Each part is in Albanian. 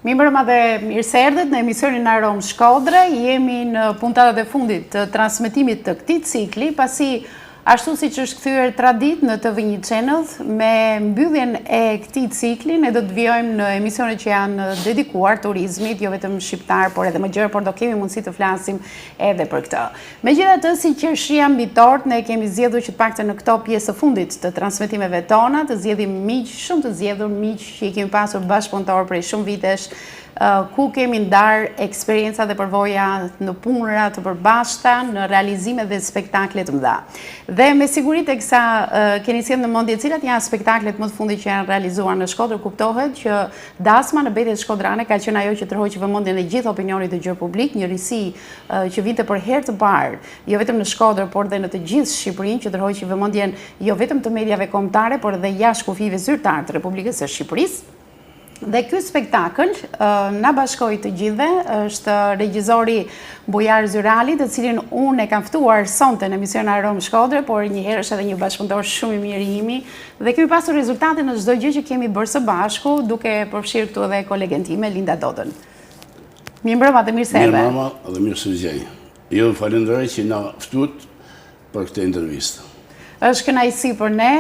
Mirëmbrëma dhe mirë se erdhët në emisionin Aromë Shkodra. Jemi në puntatat e fundit të transmetimit të këtij cikli, pasi ashtu siç është kthyer tradit në TV1 Channel, me mbylljen e këtij cikli ne do të vijojmë në emisione që janë dedikuar turizmit, jo vetëm shqiptar, por edhe më gjerë, por do kemi mundësi të flasim edhe për këtë. Megjithatë, si qershia mbi tort, ne kemi zgjedhur që të paktën në këto pjesë të fundit të transmetimeve tona të zgjedhim miq, shumë të zgjedhur miq që i kemi pasur bashkëpunëtor prej shumë vitesh, ku kemi ndar eksperienca dhe përvoja në punëra të përbashkëta, në realizime dhe spektakle të mëdha. Dhe me siguri teksa keni sjellë në mendje cilat janë spektaklet më të fundit që janë realizuar në Shkodër, kuptohet që dasma në Betet Shkodrane ka qenë ajo që tërhoqi vëmendjen e gjithë opinionit të gjerë publik, një risi që vinte për herë të parë, jo vetëm në Shkodër, por dhe në të gjithë Shqipërinë, që tërhoqi vëmendjen jo vetëm të mediave kombëtare, por edhe jashtë kufive zyrtar të Republikës së Shqipërisë. Dhe ky spektakël na bashkoi të gjithëve, është regjizori Bujar Zyrali, të cilin unë e kam ftuar sonte në emision Aromë Shkodra, por njëherë është edhe një bashkëpunëtor shumë i mirë i imi, dhe kemi pasur rezultate në çdo gjë që kemi bërë së bashku, duke përfshirë këtu edhe kolegen time Linda Dodën. Mirëmbrëma dhe mirë se erdhe. Mirëmbrëma dhe mirë se vjen. Ju falenderoj që na ftuat për këtë intervistë. Është kënaqësi për ne.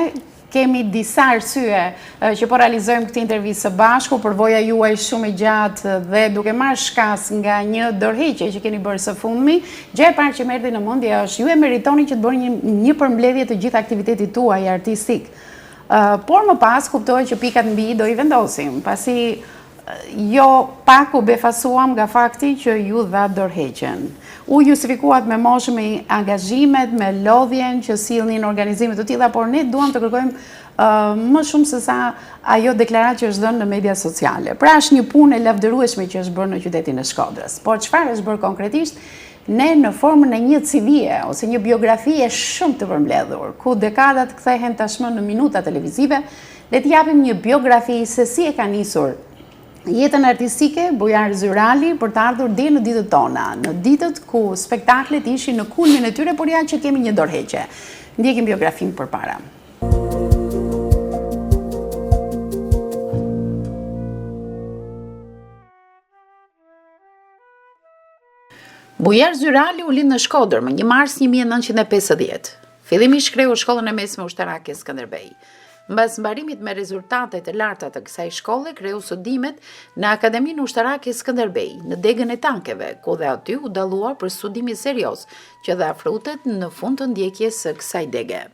Kemi disa arsye që po realizojmë këtë intervistë së bashku, përvoja juaj shumë e gjatë dhe duke marrë shkas nga një dorëheqje që keni bërë së fundmi. Gjë e parë që më erdhi në mendje është ju e meritoni që të bëni një përmbledhje të gjithë aktivitetit tuaj artistik. Por më pas kuptohet që pikat mbi do i vendosim, pasi jo pak u befasuam nga fakti që ju dha dorëheqjen. U justifikuat me moshë, me angazhimet, me lodhjen që sillnin organizime të tilla, por ne duam të kërkojmë më shumë se sa ajo deklaratë që është dhënë në media sociale. Pra është një punë e lavdërueshme që është bërë në qytetin e Shkodrës. Por çfarë është bërë konkretisht? Ne në formën e një CV-je ose një biografie shumë të përmbledhur, ku dekadat kthehen tashmë në minuta televizive, le të japim një biografi se si e ka nisur jetën artistike Bujar Zyrali për të ardhur deri në ditët tona, në ditët ku spektaklet ishin në kulmin e tyre, por ja që kemi një dorëheqje. Ndjekim biografinë përpara. Bujar Zyrali u lind në Shkodër më 1 mars 1950. Fillimisht kreu shkollën e mesme ushtarake Skënderbej. Mbas mbarimit me rezultate të larta të kësaj shkolle, kreu studimet në Akademinë Ushtarake Skënderbej, në degën e tankeve, ku dhe aty u dalluar për studimi serioz, që dha frutet në fund të ndjekjes së kësaj dege.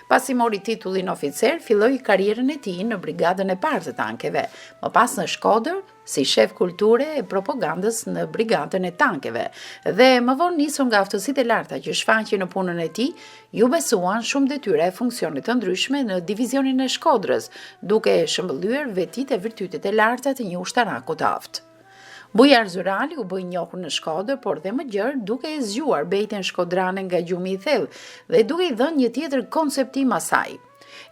Pasi mori titullin oficer, filloi karrierën e tij në brigadën e parë të tankeve, më pas në Shkodër si shef kulture e propagandës në brigadën e tankeve, dhe më vonë nisur nga aftësitë e larta që shfaqi në punën e tij, ju besuan shumë detyra e funksionit të ndryshme në divizionin e Shkodrës, duke shëmbëllyer vetitë e virtytet e larta të një ushtaraku të aftë. Bujar Zyrali u bë i njohur në Shkodër, por dhe më gjerë duke e zgjuar bejten shkodrane nga gjumi i thellë dhe duke i dhënë një tjetër konceptim asaj.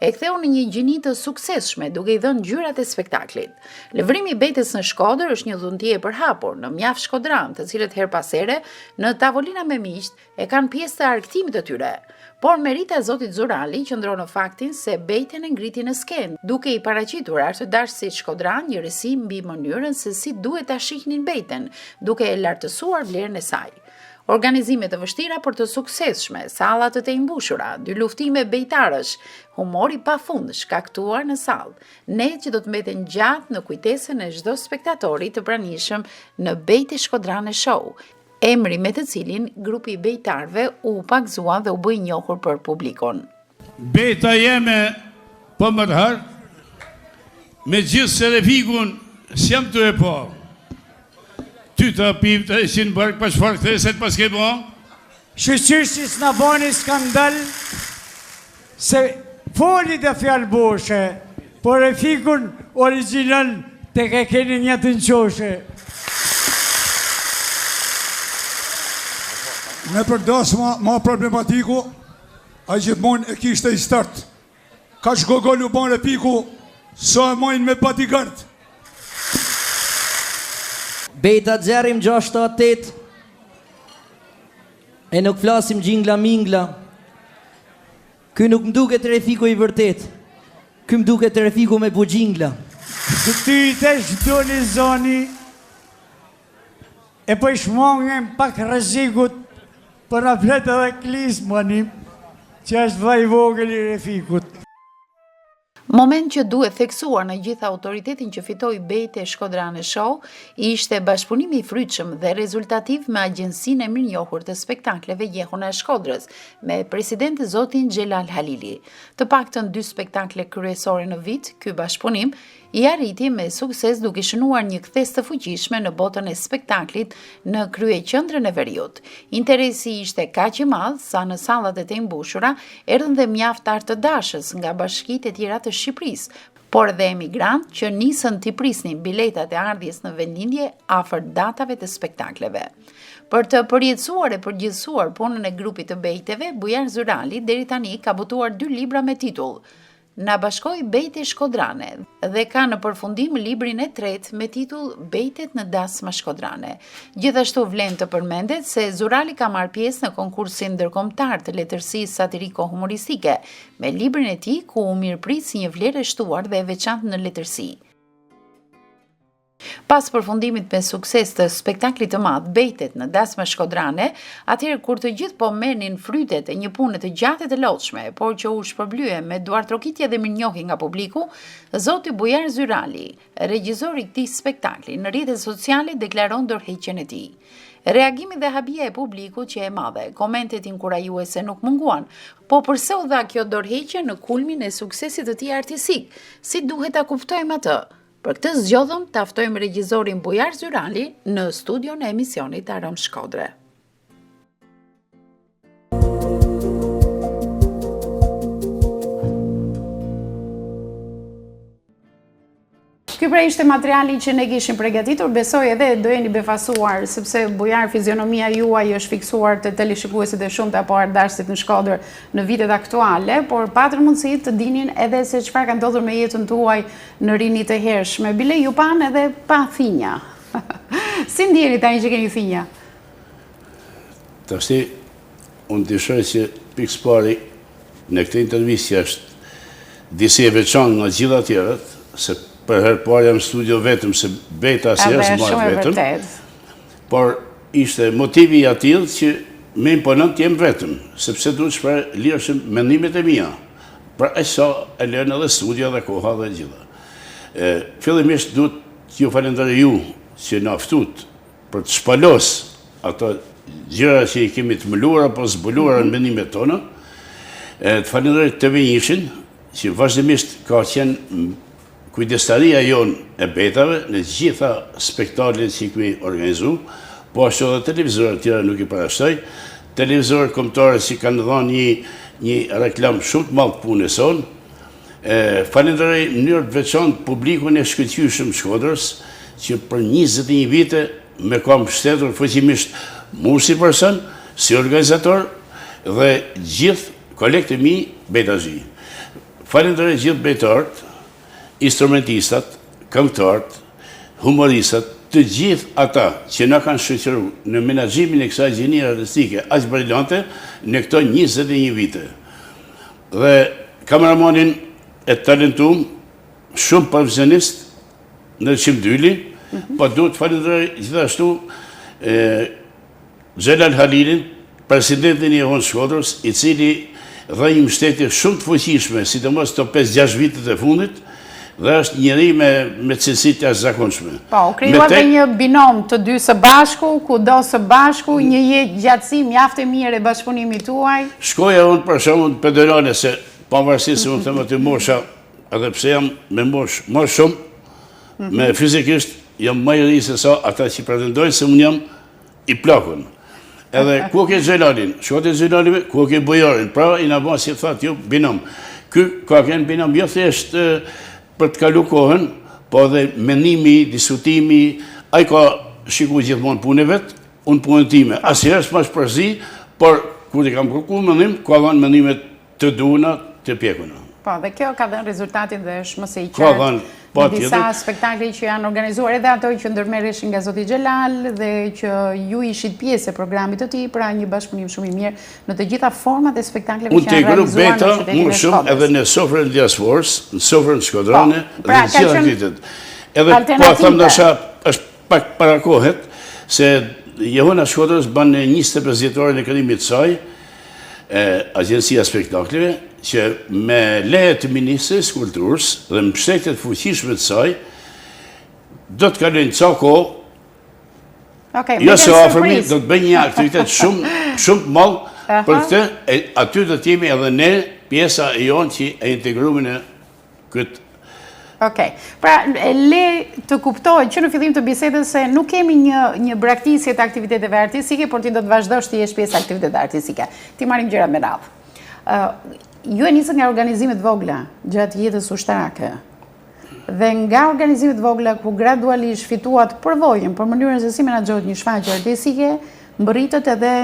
E ktheu në një gjini të suksesshme duke i dhënë ngjyrat e spektaklit. Lëvrimi i Betës në Shkodër është një dhuntie e përhapur në mjaft shkodran, të cilët her pas here në tavolina me miq e kanë pjesë të arktimit të tyre. Por merita e zotit Zyrali qëndron në faktin se bejten e ngriti në skenë, duke i paraqitur artëdashësit shkodran një risi mbi mënyrën se si duhet ta shihnin bejten, duke e lartësuar vlerën e saj. Organizime të vështira por të suksesshme, salla të mbushura, 2 luftime bejtarësh, humori pafund shkaktuar në sallë, ne që do të mbeten gjatë në kujtesën e çdo spektatori të pranishëm në Bejtë Shkodrane Show, emri me të cilin grupi i bejtarëve u pagzua dhe u bë i njohur për publikun. Bejta jeme po më të herë, me gjithë se refikun s'jam të e po. Ty të pivë të ishin bërë pa çfarë ktheset pas ke bo? Shqyqyshi s'na bani skandal se foli dhe fjalë boshe, por e fikun original të ke keni një të nqoshe. Me përdas ma problematiku, a gjithmonë e kishte i start. Ka që gogollu ban repiku, sa e majnë me bodyguard. Bejta Xherim 6-8 e nuk flasim gjingla mingla. Ky nuk mduket refiku i vërtet. Ky mduket refiku me bugjingla. Ty i tesh doni zoni e po i shmongem pak rrezikut për na flet edhe Klismanim, që është vllai i vogël i Refikut. Moment që duhet theksuar në gjithë autoritetin që fitoi Bejti e Shkodrane Show ishte bashkëpunimi i frytshëm dhe rezultativ me Agjencinë e Mirënjohur të Spektakleve Jehuna e Shkodrës, me president zotin Xhelal Halili. Të paktën 2 spektakle kryesore në vit, ky bashkëpunim i arriti me sukses duke shënuar një kthes të fuqishme në botën e spektaklit në kryeqendrën e Veriut. Interesi ishte kaq i madh sa në sallat e mbushura erdhën dhe mjaftar të dashës nga bashkitë e tjera të Shqipërisë, por dhe emigrant që nisën t'i prisnin biletat e ardhjes në vendindje afër datave të spektakleve. Për të përjetësuar e përgjithësuar punën e grupit të bejteve, Bujar Zyrali deri tani ka botuar 2 libra me titull Na bashkoi Bejti Shkodrane dhe ka në përfundim librin e 3 me titull Bejtet në dasma Shkodrane. Gjithashtu vlen të përmendet se Zurali ka marrë pjesë në konkursin ndërkombëtar të letërsisë satiriko-humoristike, me librin e tij ku u mirëprit si një vlerë e shtuar dhe e veçantë në letërsi. Pas përfundimit me sukses të spektaklit të madh Bejtet në dasma Shkodrane, atëherë kur të gjithë po merrnin frytet e një pune të gjatë e të lodhshme, por që u shpërblye me duartrokitje dhe mirënjohje nga publiku, zoti Bujar Zyrali, regjizori i këtij spektakli, në rrjetet sociale deklaron dorëheqjen e tij. Reagimi dhe habia e publikut që e madhe, komentet inkurajuese nuk munguan, po përse u dha kjo dorëheqje në kulmin e suksesit të tij artistik? Si duhet ta kuptojmë atë? Për këtë zgjodhëm të ftojmë regjizorin Bujar Zyrali në studion e emisionit Aram Shkodre. Ky pra ishte materiali që ne kishim përgatitur, besoj edhe do jeni befasuar, sepse Bujar fizionomia juaj është fiksuar të teleshikuesit e shumt apo ardhësit në Shkodër në vitet aktuale, por patër mundësi të dinin edhe se çfarë ka ndodhur me jetën tuaj në rinit e hershme. Bile ju pan edhe pa thinja. Si ndjeni tani që keni thinja? Tashi, unë dëshoj që pikës pari në këtë intervistë është disi e veçanë nga gjitha tjerët, se për herë parë jam studio vetëm, se bejta asë herë së marrë vetëm, por ishte motivi i atill që me imponën të jem vetëm, sepse duhet shpër lirëshim mendimet e mia. Pra e sa e lërën edhe studia dhe koha dhe gjitha. Fillimisht duhet t'ju falenderoj ju që na ftut për të shpalos ato gjëra që i kemi të mëluar apo zbuluar në mendimet tona. Të falenderoj TV-n që vazhdimisht ka qenë kujdestaria jonë e betave në gjitha spektaklet që i kemi organizu, po ashtu edhe televizorët tjera nuk i parashtoj. Televizorët kombëtare që kanë dhënë një reklam shumë të madh punës sonë. Falenderoj në mënyrë të veçantë publikun e shkëlqyeshëm Shkodrës, që për 21 vite me ka mbështetur fuqimisht mua si person, si organizator dhe gjithë kolegët e mi betazhi. Falenderoj gjithë betarët, instrumentistat, këngëtarët, humoristat, të gjithë ata që na kanë shoqëruar në menaxhimin e kësaj gjenie artistike aq brillante në këto 21 vite. Dhe kameramanin e talentuar, shumë profesionist në Çimdyli, po duhet të falenderoj gjithashtu Xhelal Halilin, presidentin e Jehunës Shkodrës, i cili dha një mbështetje shumë të fuqishme, sidomos këto 5-6 vitet e fundit, dhe është njëri me cilësi të jashtëzakonshme. Po, krijuate një binom të dy së bashku, kudo së bashku, një jetë gjatësi mjaft e mirë e bashkëpunimit tuaj. Shkoja unë për shembull pedonale, se pavarësisht se unë them aty mosha, edhe pse jam me moshë më shumë, me fizikisht jam më i ri se sa ata që pretendojnë se unë jam i plakun. Edhe ku ke Xhelalin, shkote Xhelalin, ku ke Bujarin, pra i na bën si thatë ju binom. Ky ka qenë binom jo thjesht për të kalu kohën, po dhe mendimi, diskutimi, ai ka shikuar gjithmonë punën vet, unë punën time. Asnjëherë s'ma shpërzi, por kur i kam kërkuar mendim, ka dhënë mendimet të duhura, të pjekuna. Po, dhe kjo ka dhënë rezultatin dhe është më së i Ka dhënë, në disa spektakle që janë organizuar, edhe ato që ndërmerreshin nga zoti Xhelal dhe që ju ishit pjesë e programit të tij, pra një bashkëpunim shumë i mirë në të gjitha format e spektakleve që janë realizuar në qytetin e Shkodrës. Unë shumë edhe në sofrën e diasporës, në sofrën Shkodrane dhe në gjitha qytetet. Edhe po them dasha është pak para kohet, se Jehona Shkodrës banë 25 vjetorin e krijimit të saj, Agjencia Spektakleve, që me leje të Ministrisë së Kulturës dhe me mbështetjet fuqishme të saj, do të kalojnë ca kohë, jo se afërmi, do të bëjnë një aktivitet shumë të madh për këtë, aty do të jemi edhe ne, pjesa e jonë që e integrume në këtë. Pra, le të kuptohet që në fillim të bisedës se nuk kemi një braktisje të aktiviteteve artistike, por ti do të vazhdosh të jesh pjesë aktivitetet artistike. Ti marrim gjëra me radhë. Ju e nisët nga organizimet vogla gjatë jetës ushtarake. Dhe nga organizimet vogla ku gradualisht fituat përvojën për mënyrën se si menaxhohet një shfaqje artistike, mbërritët edhe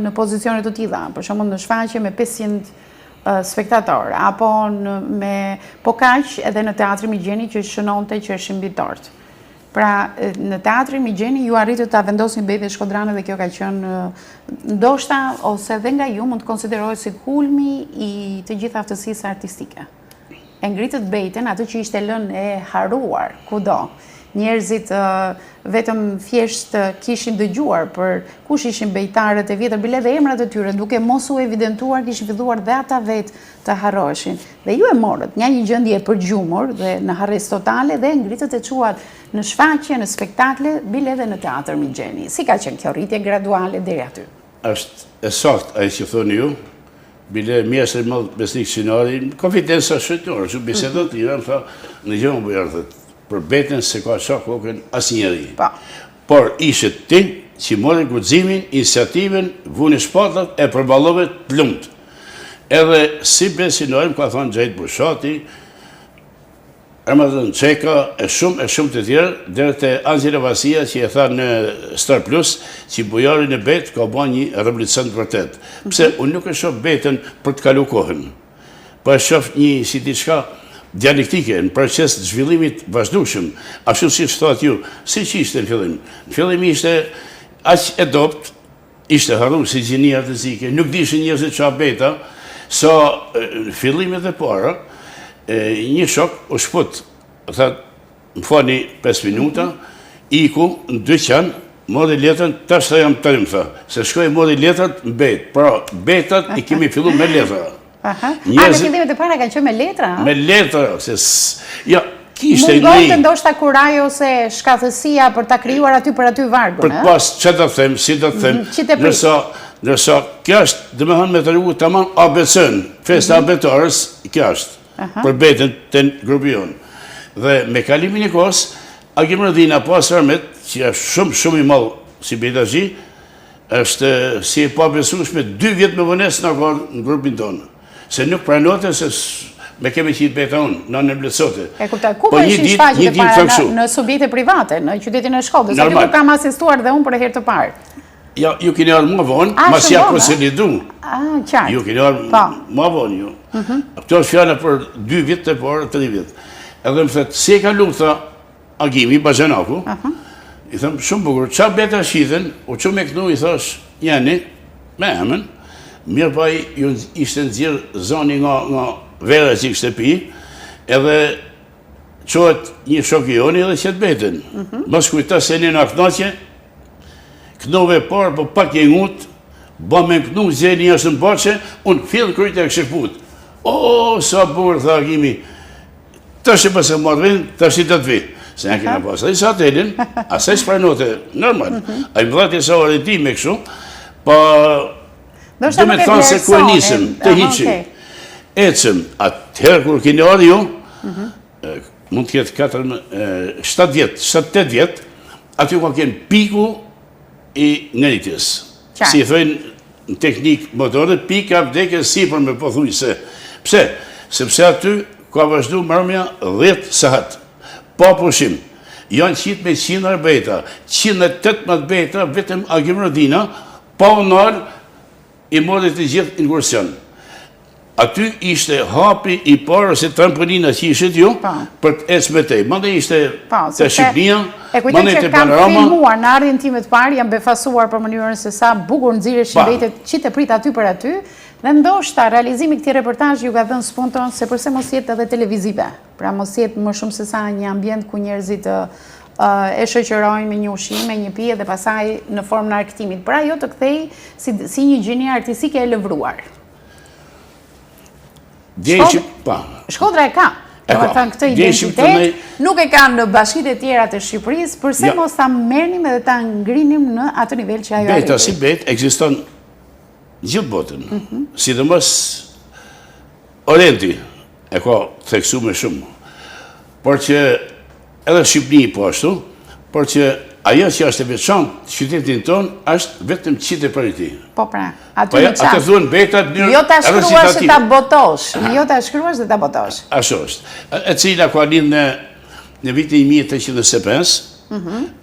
në pozicione të tilla. Për shembull në shfaqje me 500 spektator, apo po kaq edhe në Teatri Migjeni që shënonte që është mbi tort. Pra, në Teatri Migjeni ju arritët ta vendosin Bejtë e Shkodranë dhe kjo ka qenë ndoshta ose edhe nga ju mund të konsiderohet si kulmi i të gjithë aftësisë artistike. E ngritët Bejtën, atë që ishte lënë e haruar kudo. Njerëzit vetëm thjesht kishin dëgjuar për kush ishin bejtarët e vjetër, bile dhe emrat e tyre, duke mos u evidentuar, kishin filluar dhe ata vetë të harroshin. Dhe ju e morët nga një gjendje përgjumur dhe në harres totale dhe ngritët e quat në shfaqje, në spektakle, bile dhe në Teatr Migjeni. Si ka qenë kjo rritje graduale deri aty? Është e saktë ai që thoni ju, bile mjesë e madh besnik Sinari, konfidenca shëtore, që bisedat të tjera, më tha, në gjë më bujardhët, për Betën se ka qa kokën asnjëri. Por ishe ti që mori guximin, iniciativën, vuni shpatat e përballove të lumt. Edhe si besinojmë, ka thonë Gjejt Bushati, Ramazan Çeka, e shumë të tjerë, deri te Angela Vasia që e tha në Star Plus, që bujarin e Betë ka bën një revolucion të vërtet. Pse unë nuk e shoh Betën për të kalu kohën. Po e shoh një si diçka dialektike, në proces të zhvillimit vazhdueshëm, ashtu si thot ju, si që ishte në fillim. Në fillim ishte aq e dopt, ishte harruar si gjini artistike, nuk dishin njerëzit çfarë Beta, sa në fillimet e para, një shok u shput, thot, më fani 5 minuta, iku në dyqan, mori letrën, tash sa jam të tha, se shkoj mori letrët në Betë, pra Betat i kemi fillu me letra. Me fillimet e para kanë qenë me letra? Me letra, ja, kishte një... Mungon të ndoshta kuraj ose shkathësia për ta krijuar aty për aty vargun, për të pas, që do të them, si do të them, nërsa kjo është, dhe me thënë me të rrugu të aman ABC-n, festa abetarës, kjo është, për Betën të grupi jonë. Dhe me kalimin e kohës, Agim Rëdhina pas Armet, që është shumë i malë si Betazhi, është si e pa besueshme 2 vjetë me vënes në grupin tonë. Se nuk pranote se me kemi qitë Beta unë, në mbletësote. E kuptoj, ku për ishin shfaqjet e para në subjekte private, në qytetin e Shkodrës, se ti nuk kam asistuar dhe unë për herë të parë. Ja, ju keni arë më vonë, mas ja konsolidu. Qartë. Ju keni arë më vonë, ju. Këto është fjalla për 2 vjetë të parë, 3 vjetë. Edhe më thëtë, si e ka lumë, tha Agimi, Bazanaku, i thëmë, shumë bukur, qa Beta shithen, u që me kënu, i thash, jeni, me emën, mirë pa ju ishte nëzirë zoni nga vera që i kështë pi, edhe qohet një shok i joni edhe qëtë Betën. Mos kujta se një në aknaqe, knove parë, po pak e ngut, ba me kënu zeni ashtë në bache, unë fillë kryte e kështë put. O, sa burë, tha Agimi, të shë pëse marrin, të shë të të vi. Se në kena pasë, dhe sa të elin, asaj s'pranote, normal. A i më dhati sa orientim me kështu, pa... Dhe me thonë se ku e nisëm, të hiqim, ecëm, atëherë kur keni arë ju, mund të ketë 7 vjetë, 7-8 vjetë, aty ka keni piku i ngritjes. Si thëjnë në teknikë motore, pika vdekje si për me pëthuj se. Pse? Sepse aty ka vazhdu mërmja 10 sahat, pa pushim. Janë qitë me 100 Beta, 118 Beta, vetëm Agim Rëdhina, pa unarë, i mori të gjithë ingursion. Aty ishte hapi i parë se trampolina që ishte ju për të ecë me tej. Mande ishte të Shqipnia, mande të Panorama. E kujtoj që kam filmuar në ardhjen time të parë, jam befasuar për mënyrën se sa bukur nxirreshin Betet që të prit aty për aty, dhe ndoshta realizimi këtij reportazhi ju ka dhënë spunton se përse mos jetë edhe televizive. Pra mos jetë më shumë se sa një ambient ku njerëzit e shoqërojnë me një ushqim, me një pije dhe pasaj në formë në arktimit. Pra jo të kthej si një gjini artistike e lëvruar. Shkodra e ka. Do të thënë këtë identitet, nuk e kanë në bashkitë e tjera të Shqipërisë, përse mos ta merrnim edhe ta ngrinim në atë nivel që ajo Beta si bet ekziston gjithë botën. Sidomos Orienti e ka theksuar më shumë. Por që edhe Shqipëri po ashtu, por që ajo që është e veçantë qytetin ton është vetëm qitë për ti. Po pra, aty në qatë. Atë thuan beta në mënyrë jo ta shkruash dhe ta botosh, jo ta shkruash dhe ta botosh. Ashtu është. E cila ka lind në vitin 1805,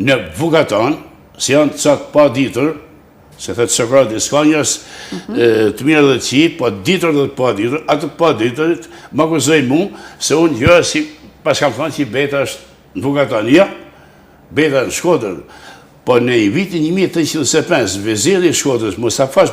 në Vugaton, si janë çat pa ditur, se thëtë Sokrati, s'ka njës të mirë dhe qi, po ditur dhe pa ditur, atë pa diturit, më akuzoj mu, se unë jo si pas kam thonë që beta është në Vugaton. Ja, beta në Shkodër, po në vitin 1805, veziri i Shkodrës, Mustafa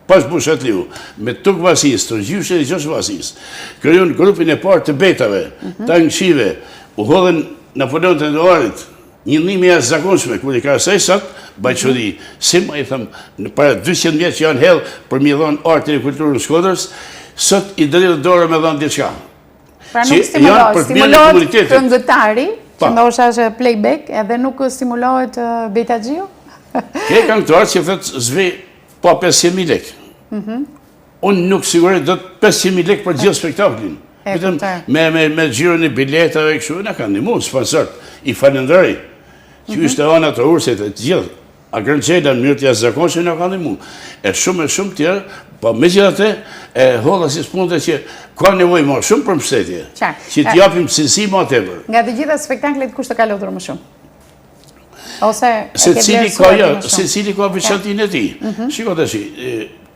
Pashbushatliu, me Tuk Vasis, Tërgjyshe dhe Gjosh Vasis, kërjon grupin e parë të betave, ta në Qive, u hodhen Napoleon të Ndoarit, një nimi e zakonshme, kër i ka saj sot, bajqodi, si ma i thëmë, në para 200 vjetë që janë hellë për mi dhonë artin e kulturën Shkodrës, sot i dërë dorë me dhonë diçka. Pra nuk stimulohet këngëtari, që ndosha është playback, edhe nuk stimulohet Beta Gjiu? Ke këngëtarë që thëtë zve pa 500.000 lek. Unë nuk sigurit do të 500.000 lek për gjithë spektaklin. Me gjyrën e biletave, kështu, në kanë një mund, sponsort, i falendërej, që ishte anë atë urset e gjithë, a grënqela në mjërë të jashtëzakonshme në kanë një mund. E shumë tjerë, po me gjithate, e hodha si s'punte që ka nevoj ma shumë për mbështetje, që t'japim cilësi ma tepër. Nga të gjitha spektaklet, kush të ka lodhur më shumë? Se cili ka veçantin e ti. Shiko të shi,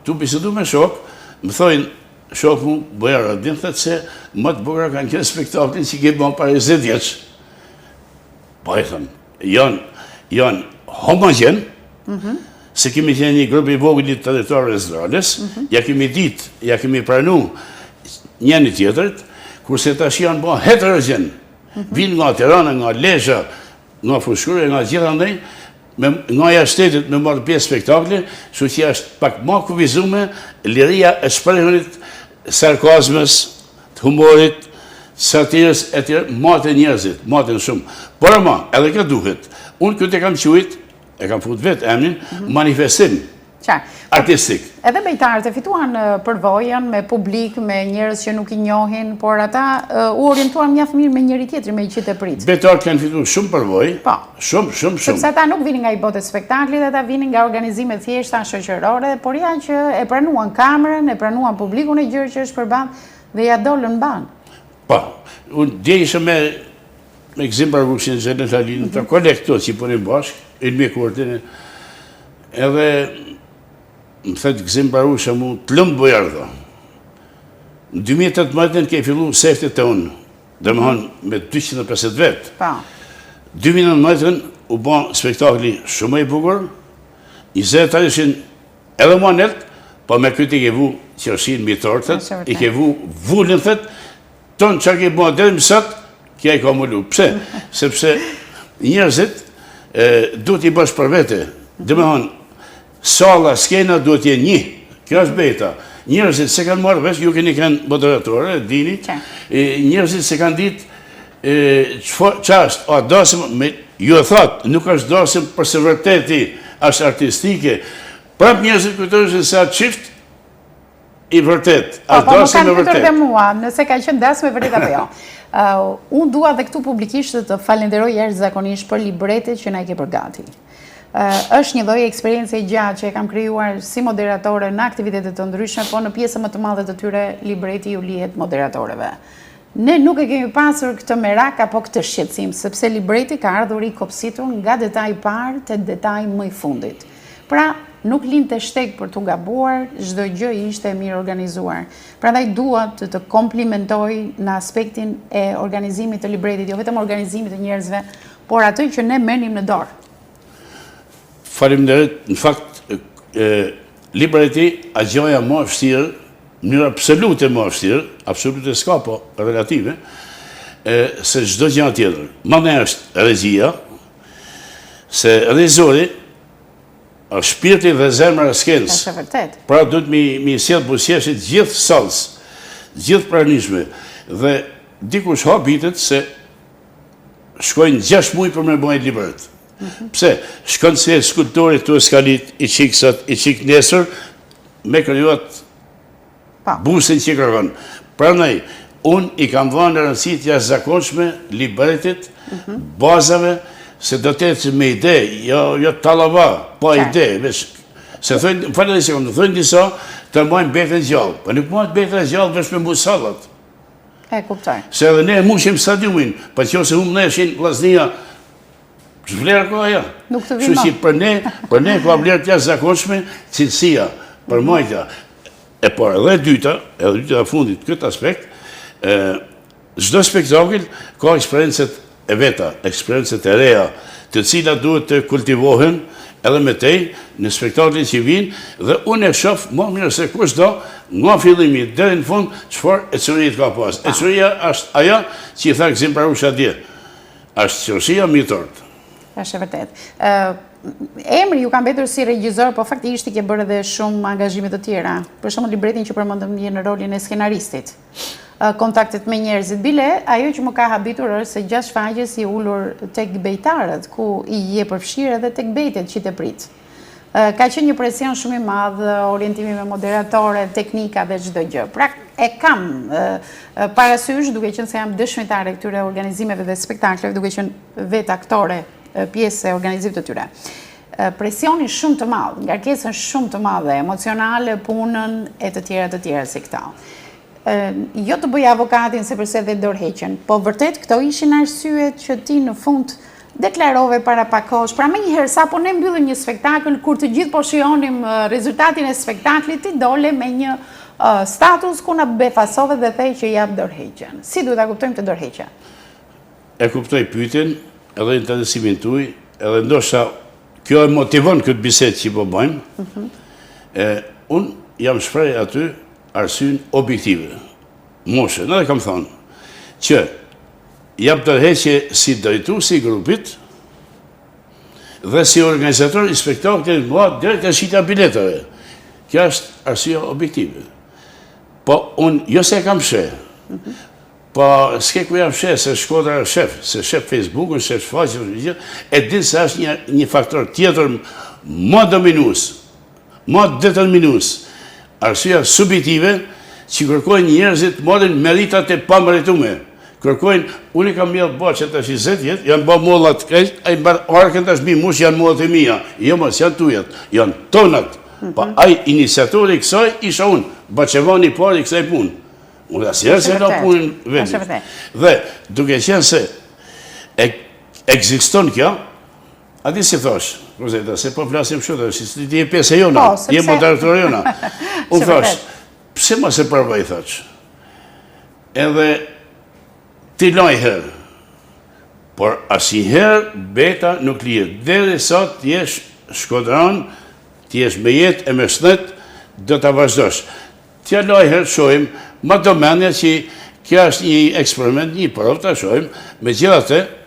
tu bisedu me shok, më thojnë, shok mu, Bojara, din thëtë se më të bukra kanë kërë spektaklin që ke bënë pare 20 vjeç. Po e thëmë, janë homogen, se kemi qenë një grupi voglit të territorëve Izraeles, ja kemi ditë, ja kemi pranu njëni tjetërt, kurse tash janë bënë heterogen, vinë nga Tirana, nga Lezhë, nga Fushkure, nga gjitha ndaj, nga jashtetit me marrë pjesë spektakle, shu që është pak ma kuvizume, liria e shprehunit, sarkazmës, të humorit, satirës, e tjere, matë njerëzit, matë në shumë. Por ama, edhe ka duhet, unë këtë e kam quit, e kam fut vetë emnin, manifestim artistik. Edhe bejtarët e fituan përvojën me publik, me njerëz që nuk i njohin, por ata u orientuan mjaft mirë me njëri tjetri, me i qitë e prit. Bejtarët kanë fituar shumë përvoj, shumë. Sepse ata nuk vinin nga i botë spektaklit, ata vinin nga organizime thjeshta, shoqërore, por janë që e pranuan kamerën, e pranuan publikun e gjërë që është përballë dhe ja dolën banë. Po, unë djejshë me Gzim Barbukshin, Xhenet Halin, të kolektot që i punim bashkë, Ilmi Kurtin, edhe më thëtë Gzim Barbuksha mu të lëmë Bojardo. Në 2018 ke fillu seftet të unë, dhe më hanë me 250 vetë. 2019 u ban spektakli shumë i bukur, 20 ishin edhe ma net, po me këtë i ke vu qërshin mi tortet, i ke vu vullin thët, tonë që ke ban dhe mësat, kja i ka mullu. Pse? Sepse njerëzit duhet i bësh për vete. Dhe me hanë, sala, skena duhet jenë një. Kjo është beta. Njerëzit se kanë marrë vesh, ju keni kanë moderatore, dini, njerëzit se kanë ditë qasht, a dasim, ju e thotë, nuk është dasim për se vërteti, është artistike. Prap njerëzit këtërëshin se atë qift, i vërtet, është dasim e vërtet. Po, më kanë këtër dhe mua, nëse ka qënë dasim e vërtet apo jo. Unë dua dhe këtu publikisht të falenderoj jashtëzakonisht për libretet që na i ke përgati. Është një lloj eksperiencë e gjatë që e kam krijuar si moderatore në aktivitete të ndryshme, po në pjesën më të madhe të tyre libreti ju lihet moderatoreve. Ne nuk e kemi pasur këtë merak apo këtë shqetësim, sepse libreti ka ardhur i kopsitur nga detaj parë te detaj më i fundit. Pra, nuk linte shtek për të gabuar, çdo gjë ishte mirë organizuar. Prandaj dua të komplimentoj në aspektin e organizimit të libretit, jo vetëm organizimit të njerëzve, por atë që ne merrnim në dorë. Faleminderit, në fakt, libreti a gjoja më vështirë, në mënyrë absolute më vështirë, absolute s'ka, po relative, se çdo gjë tjetër. Më ne është regjia, Se rizori është shpirti dhe zemra e skenës. Është vërtet. Pra duhet mi sjellë buzëqeshit gjithë sallës, gjithë pranishme. Dhe dikush habitet se shkojnë 6 muaj për me bëjt libret. Pse? Shkon se skulptorit të skalit i qik sot, i qik nesër, me kryuat busin që kërkon. Pra nej, unë i kam dhënë në rëndësit jashtëzakonshme libretit, bazave, se do të jetë me ide, jo talava, pa ide, se thënë, falë dhe sekundë, thënë disa të mojnë betën gjallë, për nuk mojnë betën gjallë vesh me musallat. E kuptoj. Se edhe ne mushim stadiumin, për që ose humë neshin Vllaznia, vlerë ka aja. Nuk të vinë. Që për ne ka vlerë të jashtëzakonshme cilësia, për mojtja. E por edhe dyta fundit këtë aspekt, çdo spektakël ka eksperiencet e veta, eksperiencet e reja, të cilat duhet të kultivohen edhe me tej në spektaklin që vinë, dhe unë e shoh më mirë se kushdo nga fillimi deri në fund çfarë ecurit ka pas. Ecuria është ajo që i tha Gzim Parusha dje. Është qerësia mitort. Është e vërtet. Emri ju ka mbetur si regjisor, po faktikisht i ke bërë edhe shumë angazhime të tjera. Për shembull libretin që përmendëm në rolin e skenaristit. Kontaktet me njerëzit. Bile, ajo që më ka habitur është se 6 faqes i ulur tek bejtarët, ku i je përfshirë edhe tek bejtet që të prit. Ka qenë një presion shumë i madh, orientimi me moderatore, teknika dhe çdo gjë. Pra, e kam parasysh, duke qenë se jam dëshmitare këtyre organizimeve dhe spektakleve, duke qenë vetë aktore, pjesë e organizimit të tyre. Presioni shumë të madh, ngarkesën shumë të madhe, emocionale, punën e të tjera si këta. Jo të bëj avokatin se përse dhe dorëheqen, po vërtet këto ishin arsyet që ti në fund deklarove para pak kohësh. Pra me njëherë sa po ne mbyllim një spektakël, kur të gjithë po shijonim rezultatin e spektaklit, ti dole me një status ku na befasove dhe thej që jap dorëheqjen. Si duhet ta kuptojmë të dorëheqja? E kuptoj pyetjen, edhe interesimin tuaj, edhe ndoshta kjo e motivon këtë bisedë që po bëjmë. Unë jam shpreh aty arsyn objektive. Moshe, në dhe kam thonë, që jam tërheqje si drejtues i grupit dhe si organizator i spektaklit drejt e shitja biletave. Kjo është arsye objektive. Po unë, jo se kam sheh, po s'ke ku jam sheh, se Shkodra shef, se shef Facebook-un, shef faqe, e din se është një faktor tjetër më dominues, më determinues. Arsyeja subjektive që kërkojnë njerëzit modin meritat e pamëritume. Kërkojnë, unë i kam mjellë bërë që të 20 jetë, janë bërë mollat krejt, a i bërë arkën të shbi mush janë mollat e mija. Jo mos, janë tujat, janë tonat. Pa aj iniciatori kësaj isha unë, Baqevani pari kësaj punë. Unë asjerë se la punën vetë. Dhe duke qenë se ekziston kjo, a di si thosh, Rozeta, se po flasim shumë, si ti e pjesë e jona, je moderatorë jona. Unë thosh, pse ma se përbëj, thosh? Edhe ti lajherë, por asnjëherë beta nuk lihet. Deri sot ti jesh shkodran, ti jesh me jetë e me shnet, do ta vazhdosh. Tja lajherë shohim, ma do menja që kjo është një eksperiment, një provë ta shohim, me gjithatë,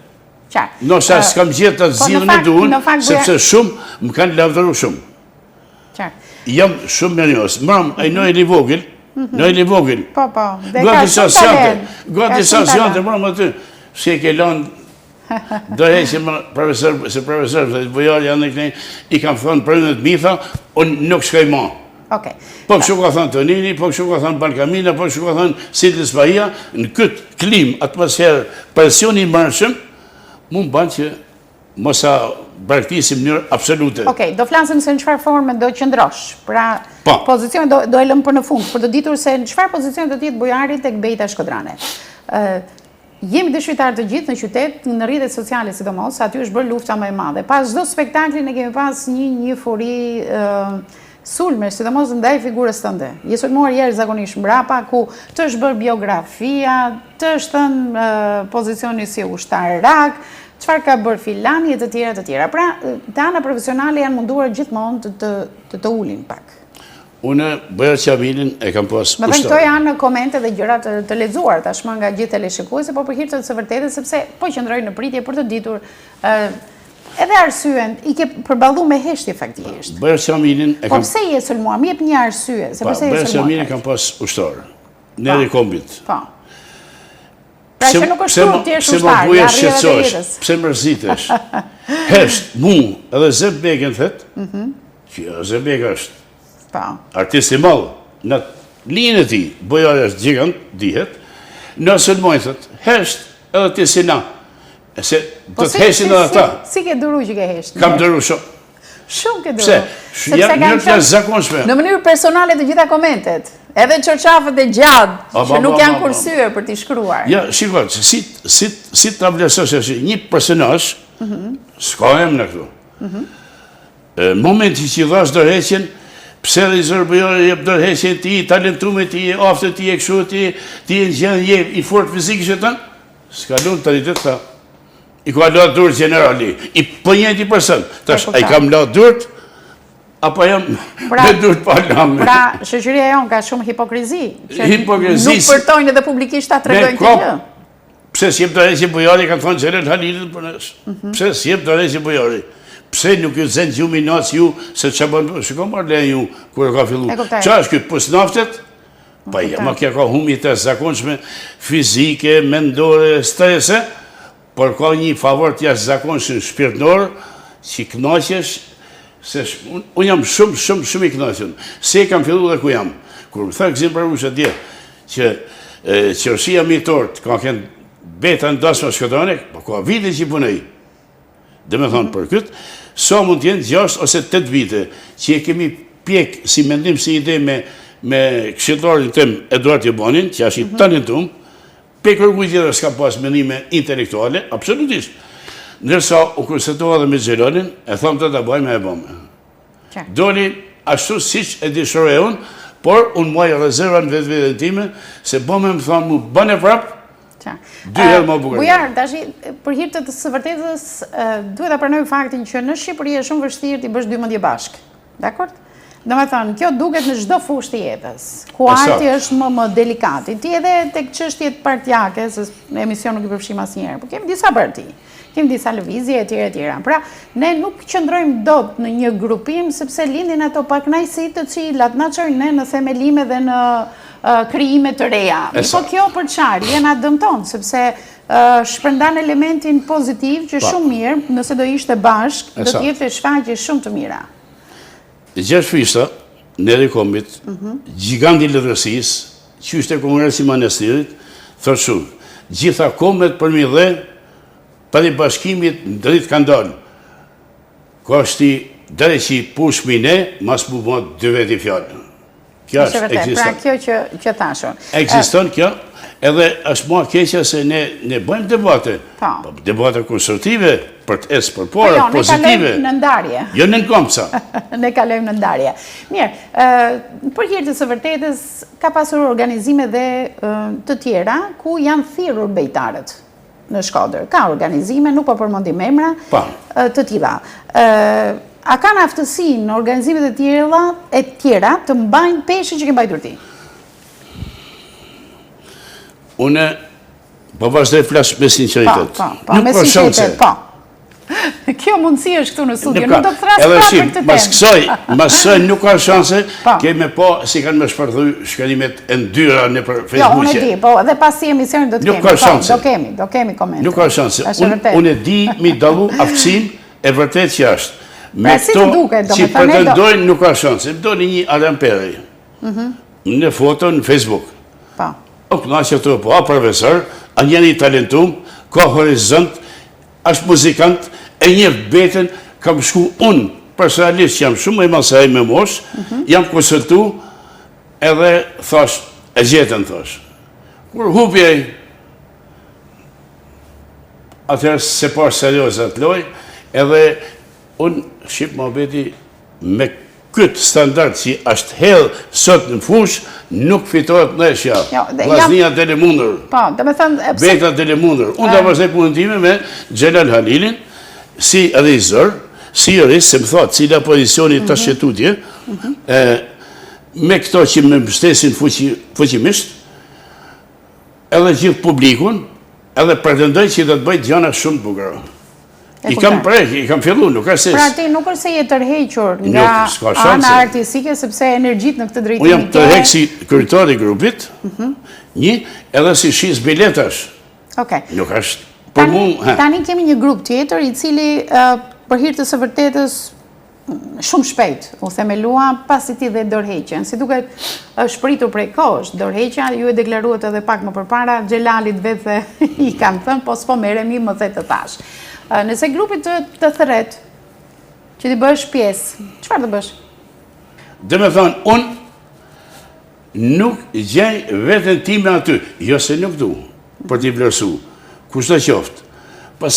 nësa s'kam gjithë të zilën e duhen, sepse shumë më kanë lavdëru shumë. Jam shumë me njës. Mëram, e Noeli Vogel, Noeli Vogel, gati sancionte, mëram aty, se ke lanë, do heqë se profesor, se bujarë janë në kënej, i kam thënë përëndet mitha, unë nuk shkoj ma. Po kështu ka thënë Tonini, po kështu ka thënë Balkamina, po kështu ka thënë Sidis Bahia, në këtë klim, atmosferë, presioni mërshëm, mund banë që mosa braktisim njërë absolute. Okej, do flasim se në qëfar forme do qëndrosh. Pra, pozicion do e lëmë për në fund, për do ditur se në qëfar pozicion do tjetë bujarit e këbejta Shkodrane. Jemi dëshmitar të gjithë në qytet, në rrjetet sociale sidomos, aty është bërë lufta më e madhe. Pas çdo spektakli ne kemi pas një furi sulme, sidomos ndaj figurës tënde. Je sulmuar jashtëzakonisht mbrapa, ku të është bërë biografia, të është thënë pozicioni si ushtarak, çfarë ka bërë filani e të tjera. Pra, të ana profesionale janë munduar gjithmonë të ulin pak. Unë bëja qabilin e kam pas ushtar. Më thënë, këto janë komente dhe gjëra të lexuar tashmë nga gjithë teleshikuesit, po për hir të së vërtetë, sepse po qëndroj në pritje për të ditur edhe arsyen i ke përballu me heshtje faktikisht. Bërësaminin e Po kam... pse je sulmuar? Më jep një arsye, se pse je sulmuar? Bërësaminin kam pas ushtarë, neri kombit. Po. Pra që nuk është tur ti është ushtar, ja rrjedhë të jetës. Pse mërzitesh? Hesht, mu, edhe Zebegen thet, që Zebega është artist i madh, në linjën e tij, bojari është gjigant, dihet, në sulmojnë thet, hesht edhe ti si na. Se do të heshin edhe ata. Si ke duru që ke hesht? Kam duru shumë. Shumë ke duru. Pse? Janë të zakonshme. Në mënyrë personale të gjitha komentet, edhe çorçafët e gjatë, që nuk janë kursyer për t'i shkruar. Ja, shikoj, si ta vlerësosh se një personazh, s'ka emër këtu. Momenti që i dhash dorëheqjen, pse dhe i zërbëjore jep dorëheqjen, ti i talentuar, ti i aftë, ti i kështu, ti i gjendje i fort fizikisht e tën, s'ka lënë tani të tha. I ka la durët generali, i për njëti person, tash, a i kam la durët, apo jam me durët pa lame. Pra, shoqëria jonë ka shumë hipokrizi, që Hipokrizi, nuk përtojnë edhe publikisht ta tregojnë këtë gjë. Pse s'jep dorëheqje bujari, kanë thonë Xhelal Halilin për nesh. Pse s'jep dorëheqje bujari? Pse nuk ju zënë gjumi nac ju, se që bënë, shiko marrë le ju, kërë ka fillu. Qa është këtë pusnaftet? Pa jema kja ka humi të zakonshme, fizike, mendore, strese, por ka një favor të jashtë zakonshme shpirtnor, që knaqesh, se unë jam shumë i knaqen. Se kam fillu dhe ku jam. Kur më thë gzim për ushe dje, që qërshia mitort, ka kënë beta në dasma shkëtane, po ka vite që punëj. Dhe me thonë për këtë, sa mund t'jenë 6 ose 8 vite, që e kemi pjek si mendim, si ide me këshillarin tëm Eduard Jobanin, që është i talentum, pe kërkuj tjetër s'ka pas mendime intelektuale, absolutisht. Nërsa u kursetoha dhe me Xhelanin, e thamë të bëjmë e bëmë. Doli ashtu siç e dishore unë, por unë muaj rezerva në vetë time, se bëmë më thamë mu bënë e prapë, dy herë më bukur. Bujar, tashi, për hir të së vërtetës, duhet ta pranoj faktin që në Shqipëri është shumë vështirë ti bësh 12 bashkë. Dakor? Do me thënë, kjo duket në çdo fushë të jetës, ku arti është më delikati. Ti edhe tek çështjet partijake, se në emision nuk i përfshim asnjëherë, por kemi disa parti, kemi disa lëvizje e tjera. Pra, ne nuk qëndrojmë dot në një grupim, sepse lindin ato pakënaqësi të cilat na çojnë ne në themelime dhe në krijime të reja. Po kjo për çfarë? Jena dëmton, sepse shpërndan elementin pozitiv që shumë mirë, nëse do ishte bashk, do të jepte shfaqje shumë të mira. Gjergj Fishta, neri kombit, giganti lëdrësis, që është e kongresi Manastirit, thërë shumë, gjitha kombet për mi dhe, për i bashkimit në dritë kanë dalë. Ka është i dhere që i pushmi ne, mas mu bëndë 2 veti fjallë. Kjo është, eksiston. Pra kjo që thashon. Eksiston kjo, edhe është mua keqja se ne bëjmë debate. Debate konstruktive, për të esë për porë, pozitive. Ne kalojmë në ndarje. Jo në nënkomca. Ne kalojmë në ndarje. Mirë, për hir të së vërtetës, ka pasur organizime dhe të tjera, ku janë thirrur bejtarët në Shkodër. Ka organizime, nuk po përmendim emra, të tilla. A kanë aftësi në organizimet e tjera të mbajnë peshë që ke mbajtur ti? Une, po vazhdoj flasë me sinceritet. Me sinceritet, po. Kjo mundësi është këtu në studio, nuk do të thrasë pra për të temë. Mas kësoj nuk ka shanse, keme po si kanë me shpërthuj shkëllimet e ndyra në për Facebookje. Jo, unë e di, po dhe pas si emisionit do të kemi. Do kemi komente. Nuk ka shanse. Unë e di mi dalu aftësim e vërtet që është. Me këto që pretendojnë nuk ka shanse. Më doli një Alan Perry në foto në Facebook. O këna që të po, a profesor, a njeni talentum, ka horizont, është muzikant, e një beten, kam shku unë, personalisht që jam shumë e masaj me mosh, jam konsultu, edhe thash, e gjetën thash. Kur hupje, atërë se parë seriosat loj, edhe unë, shqip më beti, me këtë standart që është hellë sot në fush, nuk fitohet në shja. Vlasnia Telemundur. Beta Telemundur. Unë da vazhdoj punën time me Xhelal Halilin, si edhe i zërë, si jurist, se më thotë, cila pozicioni të shqetutje, me këto që me mbështesin fuqimisht, edhe gjithë publikun, edhe pretendoj që do të bëjt gjana shumë të bukura. I kam prek, i kam fillu, nuk është se... Pra ti nuk është se je tërhequr nga ana artistike, sepse energjit në këtë drejtim. Unë jam tërheq si kryetari i grupit, një, edhe si shis biletash. Nuk është për mu... Tani kemi një grup tjetër i cili për hir të së vërtetës shumë shpejt u themelua pasi ti dhe dorëheqjen. Si duket është pritur prej kohësh. Dorëheqja ju e deklaruat edhe pak më përpara, Xhelalit vetë i kam thënë, po s'po merremi më the të thash. Nëse grupi të thret që ti bësh pjesë, çfarë të bësh? Dhe me thonë, unë nuk gjej veten time aty, jo se nuk du, për t'i vlerësu, kushto qoftë. Pas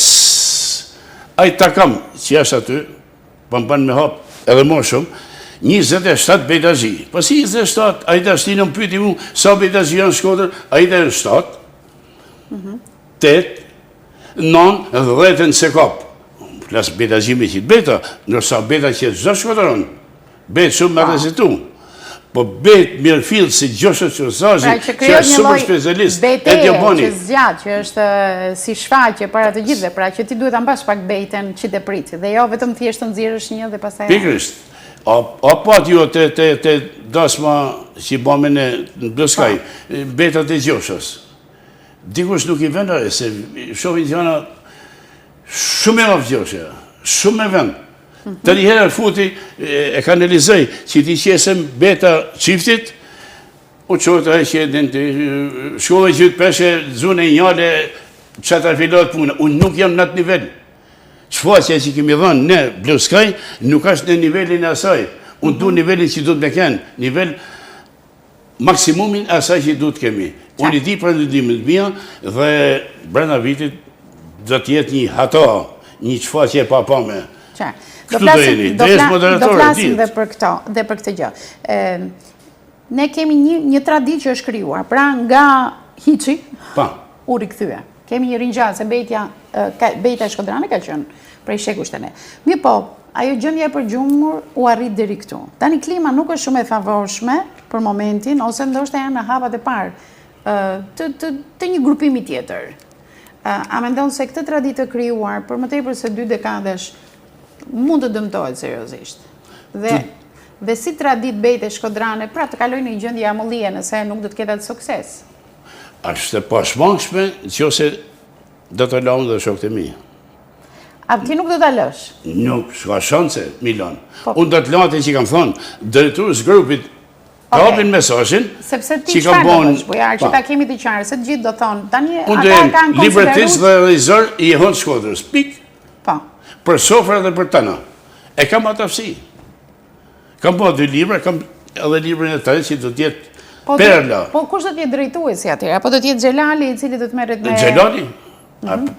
ai takam që është aty, po më banë me hap edhe më shumë, 27 bejtazhi. Pas 27, a i të ashtinë më pyti mu, sa bejtazhi janë Shkodër, a i të në 7, 8, 9, 10 se kap. Plasë bejtazhi me qitë beta, nërsa beta që zë Shkodëron, betë shumë me rezitu. Po betë mirë fillë si Gjoshe Qosazhi, që është super specialist, e Djoboni. Që zgjatë, që është si shfaqe para të gjithve, pra që ti duhet të mbash pak bejten që të pritë, dhe jo vetëm thjesht të nxirrësh një dhe pasaj... Pikrisht, a pat jo të dasma që i bëme në Bleskaj, betat e Gjoshës. Dikush nuk i vendare, se shohin gjana shumë e mafë Gjoshe, shumë e vend. Të njëherë futi e kanalizoj që ti qesem beta qiftit, u qotë e që shkove gjithë peshe, zune i njale, që të filot punë. Unë nuk jam në atë nivel. Shfaqja që kemi dhënë në Blue Sky, nuk është në nivelin e asaj. Unë du nivelin që du të me kenë, nivel maksimumin asaj që du të kemi. Unë i di për ndëdimin të mija dhe brenda vitit dhe tjetë një hata, një shfaqje pa pame. Do flasim dhe për këtë gjë. Ne kemi një tradit që është krijuar, pra nga hiqi u rikthye. Kemi një rinjallë, se bejta e Shkodrane ka qenë prej shekushte ne. Mi po, ajo gjendja e përgjumur u arrit deri këtu. Tani klima nuk është shumë e favorshme për momentin, ose ndoshta janë në hapat e parë të një grupimi tjetër. A mendon se këtë tradit të krijuar për më tepër se 2 dekadesh mund të dëmtojët seriozisht. Dhe si tradit bejt e Shkodrane, pra të kaloj një gjendje amëllije nëse nuk do të ketë atë sukses. Ashtë e pashmangshme që ose do të lamë dhe shokët e mi. A ti nuk do të lësh? Nuk, shka shanse, Milan. Unë do të latë që kam thonë, drejtues grupit të hapin mesazhin, sepse ti çfarë do të bësh, bujar, që ta kemi të qartë, se të gjithë do thonë, tani ata kanë konsideruar... Unë libertis dhe realizor i hënë Shkodrës, pik. Për sofra dhe për tëna. E kam atafsi. Kam po 2 libra, kam edhe librin e tërë që do tjetë perla. Po kush do tjetë drejtuesi atyre? Apo do tjetë Xhelali i cili do të merret me... Xhelali?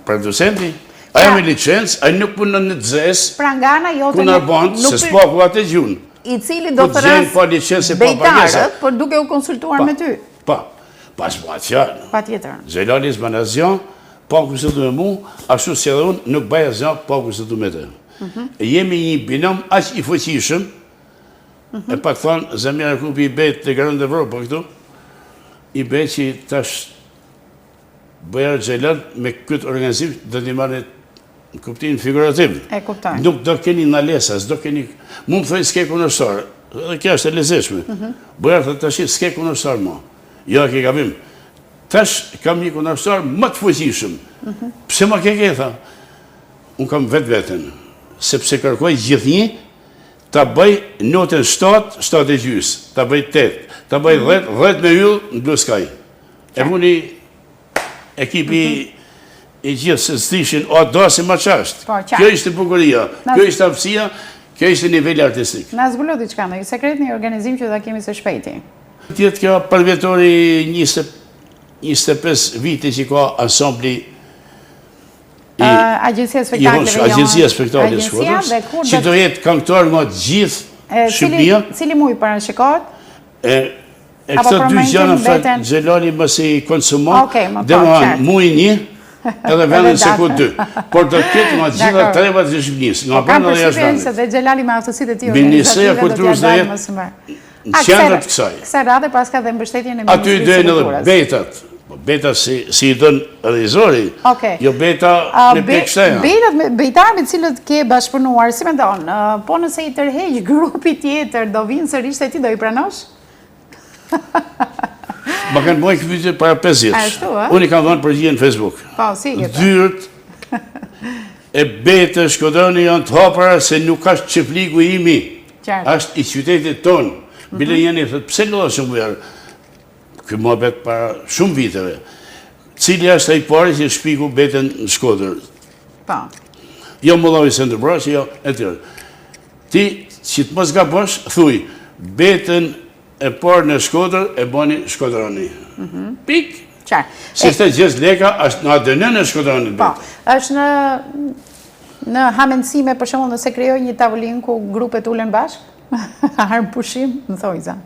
Producenti? Aja me licencë, aja nuk punon në dzes, pra nga ana jote kuna bandë, se s'paku atë gjunë. I cili do të rësë bejtarët, por duke u konsultuar me ty. Pa, pas ma qanë. Pa tjetër. Xhelali s'manazion, pa konsultu me mu, ashtu se edhe unë nuk baja zënë, pa konsultu me të. Jemi një binom aq i fuqishëm, e pak thonë, Zamira Kupi i betë të Garën dhe Evropë, këtu, i betë që tash bëjarë Xhelal me këtë organizim dhe një marrë në kuptimin figurativ. E kuptoj. Nuk do keni në lesas, do keni... Mu më thëjnë s'ke kundërshtar, dhe kja është e lezeshme. Bëjarë të tashi s'ke kundërshtar ma. Jo, ke gabim. Tash kam një kundërshtar më të fuqishëm. Pse ma ke tha? Unë kam vetë-vetën. Sepse kërkoj gjithnjë ta bëj notën 7, 7 e gjys, ta bëj 8, ta bëj 10, 10 me yll në Blue Sky. E muni ekipi i gjithë se s'tishin, o do si ma qashtë. Kjo ishte bukuria, kjo ishte aftësia, kjo ishte nivelli artistik. Na zbulot diçka, në sekret një organizim që da kemi së shpejti. Tjetë kjo përvjetori 25 vite që ka ansambli Agjencia Spektakleve Agjencia Spektakleve Shkodrës, që do jetë këngëtar nga gjithë Shqipëria. Cili muj parashikohet? E këto 2 gjana fakt Xhelali mësi konsumon, dhe muj 1, edhe vendin se ku 2. Por do këtë nga gjitha trevat të Shqipërisë, nga brenda dhe jashtë vendit. Se dhe Xhelali me aftësitë e tij Ministria e Kulturës do jetë në qendër të kësaj. Kësaj radhe pas ka dhe mbështetjen e Ministrisë Aty së Kulturës. Aty dhe edhe betat. Beta si I dënë realizori, jo beta në pekështeja. Bejtarë me cilët ke bashkëpunuar, si me ndonë, po nëse I tërheq grupi tjetër, do vinë sërish të ti, do I pranosh? Ma kanë bojë këpytje para 5 vjeç. Unë I kam dhënë përgjigje në Facebook. Po, si këtë. Dyrët e Betë Shkodroni janë të hapura se nuk ka çepliku imi. Ashtë I qytetit tonë. Bile jeni thëtë, pse lodha shumë verë? Këtë muhabet para shumë viteve. Cili është ai pari që shpiku Betën në Shkodër? Po. Jo Mollavi Sendërbraçi, jo e tjerë. Ti, që të mos gabosh, thuj, Betën e parë në Shkodër e bani Shkodroni. Pik. Si shte gjithë leka, është në ADN në Shkodroni. Po, është në hamenësime, për shumë nëse krijoj një tavolinë ku grupet ulen bashkë, harë pushim, më thoi za.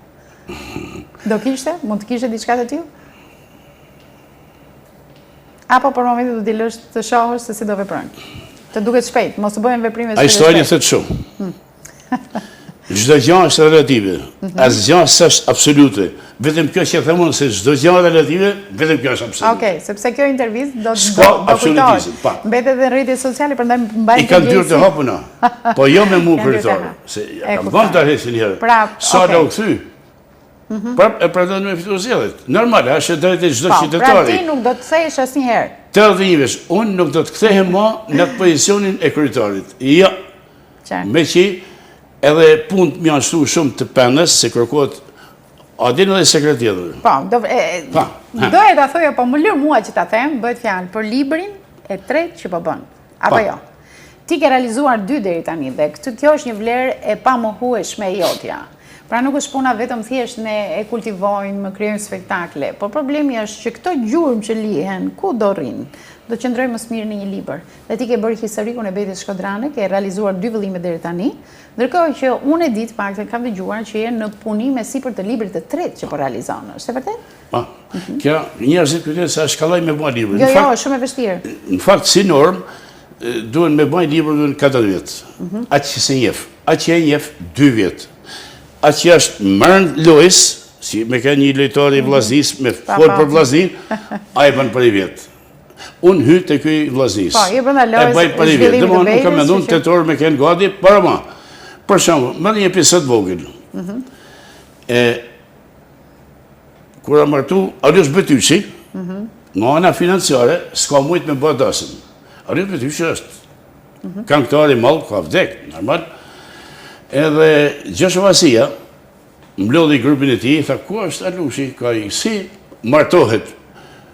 Do kishte? Mund të kishte diçka të tillë? Apo për momentin do t'i lësh të shohësh se si do veprojnë? Të duket shpejt, mos të bëhen veprime shpejt. Ai histori thot shumë. Çdo gjë është relative. Asgjë s'është absolute. Vetëm kjo që them unë se çdo gjë është relative, vetëm kjo është absolute. Okej, sepse kjo intervistë do të kujtohet. Mbetet edhe në rrjetet sociale, prandaj mbajmë. I kam dyrë të hapuna. Po jo me mua kryetare, se kam vënë ta hesin një herë. Sa do u kthy? Prap e pretendon me fituar zgjedhjet. Normal, është drejtë çdo qytetari. Pra ti nuk do të kthehesh asnjëherë. Të dhënjësh, unë nuk do të kthehem më në pozicionin e kryetarit. Jo. Me që edhe punë më janë shtu shumë të penës, se kërkohet adin edhe sekret tjetër. Po, doja ta thoja, po më lër mua që ta them, bëhet fjalë për librin e tretë që po bën. Apo jo? Ti ke realizuar 2 deri tani dhe kjo është një vlerë e pamohueshme e jotja. Pra nuk është puna vetëm thjesht ne e kultivojmë, krijojmë spektakle, por problemi është që këto gjurmë që lihen, ku do rrinë? Do qëndrojmë më së miri në një libër. Dhe ti ke bërë historikun e Betës Shkodrane, ke realizuar 2 vëllime deri tani, ndërkohë që unë e di të paktën kam dëgjuar që je në punime sipër të librit të tretë që po realizon. Është e vërtetë? Po. Kjo njerëzit kujtojnë se shkalloj me bën librin. Jo, është shumë e vështirë. Në fakt si norm duhen me bën librin 4 vjet. Atë që se njeh, atë që e njeh 2 vjet. Atë që është Mërn Lojës, si me ka një lojtar I vllaznis, me folë për vllaznin, a I bën për I vjetë. Unë hytë të këj vllaznis. Po, I brenda Lojës, e bëj për I vjetë. Dhe më nuk kam mendon 8 orë me kënë gati, para ma. Për shumë, më një episod vogël. Kura martu, Arius Betyqi, nga ana financiare, s'ka mujt me bërë dasëm. Arius Betyqi është këngëtar I madh, ka vdek, normal. Edhe Gjosha Vasia, mblodhi grupin e tij, tha, ku është Alushi, ka I si martohet.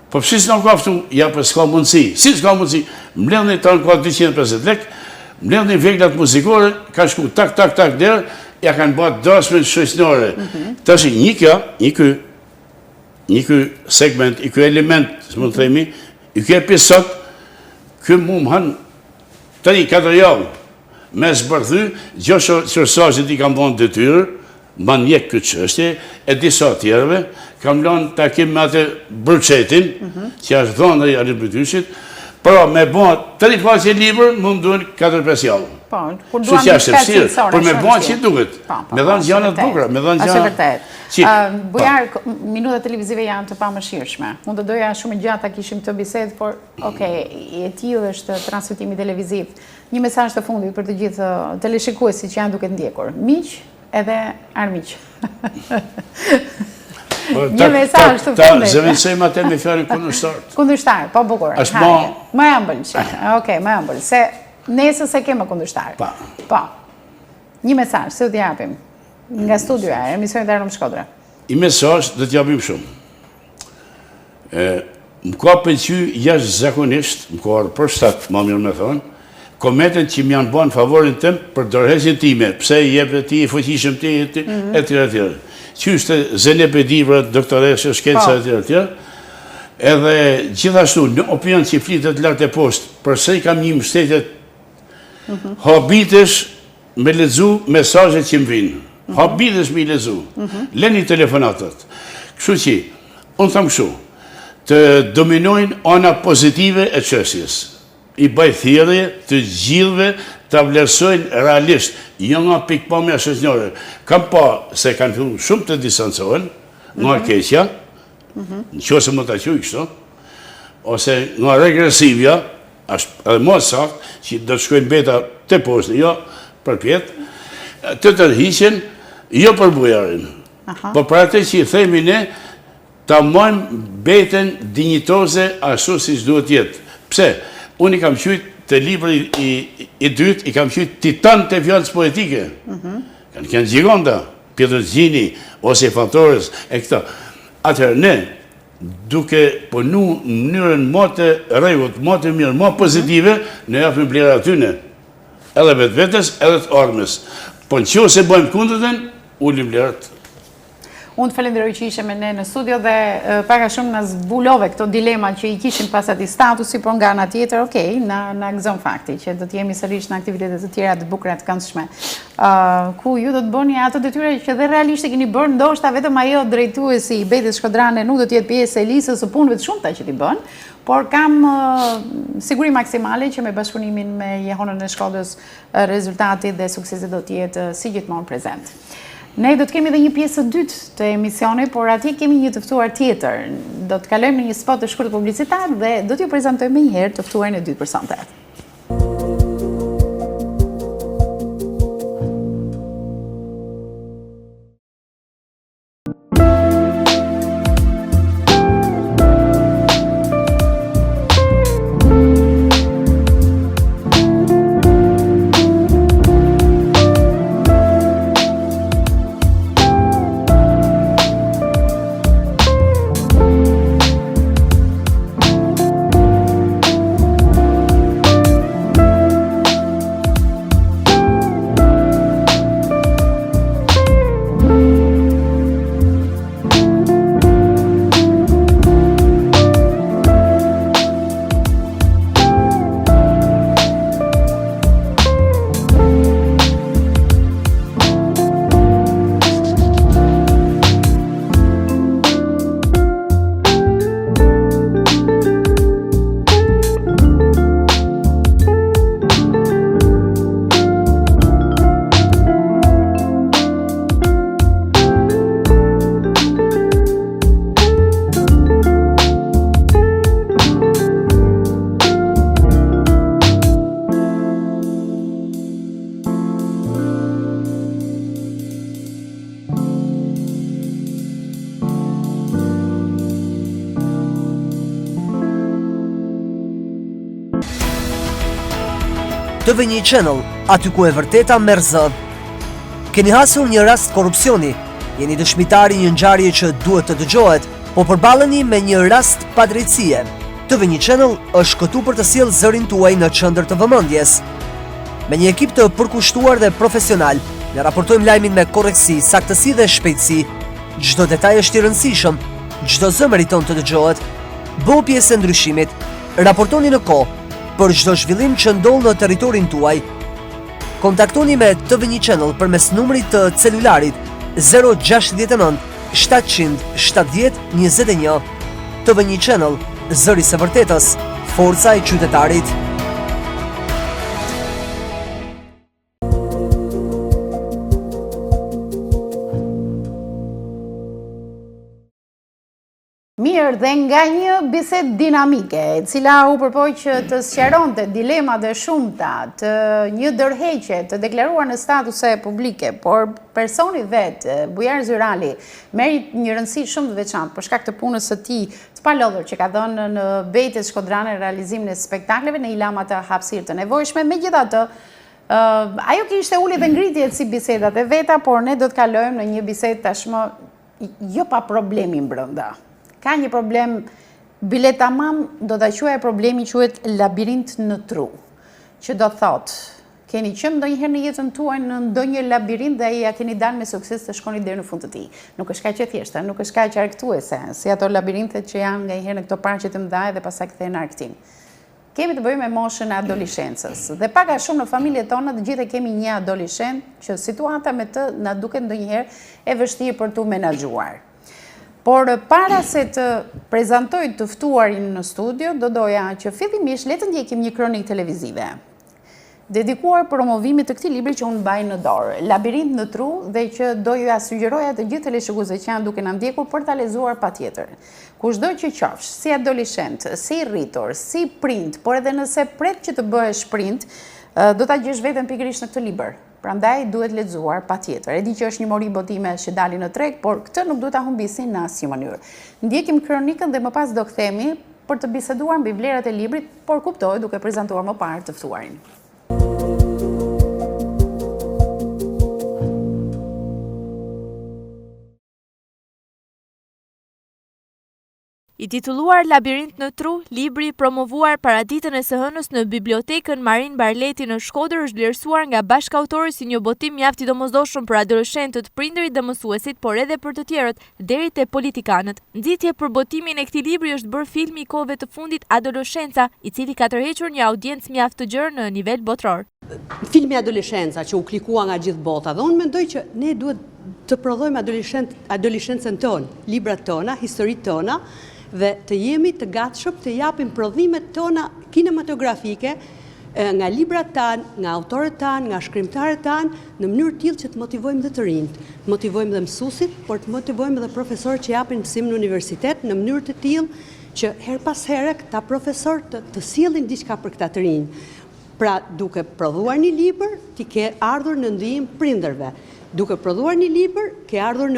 Po pse s'na ka ftu? Ja, po s'ka mundësi. Si s'ka mundësi? Mbledhni tonë ka 250 lekë, mbledhni veglat muzikore, ka shku tak der, ja kanë bërë dasmën shoqënore. Tash një ky segment, I ky element, s'mund të themi, I ky episod, ky mumhan tani 4 javë. Me zbërthy, Gjosha Qërsazit I kam bënë detyrë, ma njek këtë çështje, e disa tjerëve, kam lënë takim me atë Burçetin, që është dhënë I Betyqit, pra me bënë 3 faqe libër, më duhen 4-5 javë. Po, kur duam të shkëlqyeshëm, por me bënë që duhet. Me dhënë gjëra të bukura, me dhënë gjëra. Është vërtet. Bujar, minutat televizive janë të pamëshirshme. Unë do doja shumë gjatë ta kishim këtë bisedë, por e tillë është transmetimi televiziv. Një mesazh të fundit për të gjithë teleshikuesit që janë duke ndjekur. Miq edhe armiq. Një mesazh të fundit. Ta zëvendësojmë atë me fjalën kundërshtar. Kundërshtar, po bukur. Është më ëmbël. Okej, më ëmbël. Se nesër se kemë kundërshtar. Po. Një mesazh, se t'u japim. Nga studioja, emisionit Aerodrom Shkodra. I mesazh do t'japim shumë. Më ka pëlqyer jashtëzakonisht, më ka ardhur për shtat, më mirë me thonë, komentet që më janë bën favorin tim për dorëheqjen time. Pse I jep ti I fuqishëm ti etj. Qyshte Zeynep Bedivra, doktoreshe shkenca etj. Edhe gjithashtu në opinion që flitet lart e poshtë, përse I kam një mbështetje habitesh me lexu mesazhet që më vijnë. Habitesh me lexu. Leni telefonatat. Kështu që unë them kështu, të dominojnë ana pozitive e çështjes. I bëj thirrje të gjithëve ta vlerësojnë realisht, jo nga pikpamja shoqërore. Kam pa se kanë filluar shumë të distancohen nga keqja, në që se më të quj kështu, ose nga regresivja, është edhe më sakt, që do të shkojnë beta të poshtë, jo për pjetë, të tërhiqen, jo për bujarin. Po për atë që i themi ne, ta mojmë beten dinjitoze ashtu si që duhet jetë. Pse? Unë i kam qytë të libri i dytë, i kam qytë titan të fjallës poetike. Kanë Gjironda, Pjetër Gjini, ose Fantorës, e këta. Atëherë ne, duke pënu në mënyrën më të rregut, më të mirë, më pozitive, ne japim vlera atyne. Edhe vetës, edhe të armës. Po në që se bëjmë kundërtën, ullim vlerat. Unë të falenderoj që ishe me ne në studio dhe paka shumë në zbulove këto dilema që i kishin pas ati statusi, por nga nga tjetër, okej, në gëzon fakti, që do t'jemi sërish në aktivitetet të tjera të bukura të këndshme. Ku ju do të bëni ato detyre që dhe realisht e keni bërë, ndoshta vetëm ajo drejtuesi i Betit Shkodrane nuk do t'jetë pjesë e listës së punëve të shumta që t'i bën, por kam siguri maksimale që me bashkëpunimin me Jehonën e Shkodrës rezultati dhe suksesi do t'jetë si gjithmonë prezent. Ne do të kemi edhe një pjesë të dytë të emisioni, por atje kemi një të ftuar tjetër. Do të kalojmë në një spot të shkurtër publicitar dhe do t'ju prezantojmë një herë të ftuarin e dytë për sonte. TV1 Channel, aty ku e vërteta merr zë. Keni hasur një rast korrupsioni, jeni dëshmitari një ngjarje që duhet të dëgjohet, po përballeni me një rast padrejtësie. TV1 Channel është këtu për të sjellë zërin tuaj në qendër të vëmendjes. Me një ekip të përkushtuar dhe profesional, ne raportojmë lajmin me korrektësi, saktësi dhe shpejtësi. Çdo detaj është i rëndësishëm, çdo zë meriton të dëgjohet. Bëu pjesë e ndryshimit, raportoni në kohë për çdo zhvillim që ndodh në territorin tuaj. Kontaktoni me TV1 Channel përmes numrit të celularit 069 700 70 21. TV1 Channel, zëri së vërtetës, forca e qytetarit. Mirë, dhe nga një bisedë dinamike, e cila u përpoq të sqaronte dilemat e shumta, të një dërheqje të deklaruar në statuse publike, por personi vetë, Bujar Zyrali, merri një rëndësi shumë të veçantë për shkak të punës së tij të palodhur që ka dhënë në Betit Shkodrane realizimin e spektakleve në ilama të hapësirë të nevojshme. Megjithatë, ajo kishte ulje dhe ngritjet si bisedat e veta, por ne do të kalojmë në një bisedë tashmë jo pa problemin brenda. Ka një problem, bile tamam do të quaj problemi quhet labirint në tru, që do thot, keni qenë ndonjëherë në jetën tuaj në ndonjë labirint dhe ja keni dalë me sukses të shkoni deri në fund të tij. Nuk është kaq e thjeshtë, nuk është kaq argëtuese, si ato labirintet që janë nganjëherë në këto parqe të mëdha dhe pastaj kthehen në argëtim. Kemi të bëjmë me moshën e adoleshencës. Dhe pak a shumë në familjet tona të gjithë kemi një adoleshent që situata me të na duket ndonjëherë e vështirë për tu menaxhuar. Por para se të prezantoj të ftuarin në studio, do doja që fillimisht le të ndjekim një kronik televizive. dedikuar promovimit të këtij libri që unë mbaj në dorë, Labirint në tru, dhe që do ju sugjeroja të gjithë teleshikuesve që janë duke na ndjekur për ta lezuar patjetër. Kushdo që qofsh, si adoleshent, si rritur, si prind, por edhe nëse pret që të bëhesh prind, do ta gjesh veten pikërisht në këtë libër. Prandaj duhet lexuar patjetër. E di që është një mori botime që dalin në treg, por këtë nuk duhet ta humbisin në asnjë mënyrë. Ndjekim kronikën dhe më pas do kthehemi për të biseduar mbi vlerat e librit, por kuptoj duke prezantuar më parë të ftuarin. I titulluar Labirint në tru, libri promovuar para ditën e së hënës në bibliotekën Marin Barleti në Shkodër është vlerësuar nga bashkautori si një botim mjaft i domosdoshëm për adoleshentët, prindërit dhe mësuesit, por edhe për të tjerët, deri te politikanët. Nxitje për botimin e këtij libri është bërë filmi i kohëve të fundit Adoleshenca, i cili ka tërhequr një audiencë mjaft të gjerë në nivel botror. Filmi Adoleshenca që u klikua nga gjithë bota, dhe unë mendoj që ne duhet të prodhojmë adoleshencën tonë, librat tona, historitë tona, dhe të jemi të gatshëm të japim prodhimet tona kinematografike nga librat tanë, nga autorët tanë, nga shkrimtarët tanë, në mënyrë tillë që të motivojmë dhe të rinjt, të motivojmë dhe mësuesit, por të motivojmë dhe profesorët që japin mësim në universitet në mënyrë të tillë që her pas here këta profesorë të sjellin diçka për këta të rinj. Pra, duke prodhuar një libër, ti ke ardhur në ndihmë prindërve. Duke prodhuar një libër, ke ardhur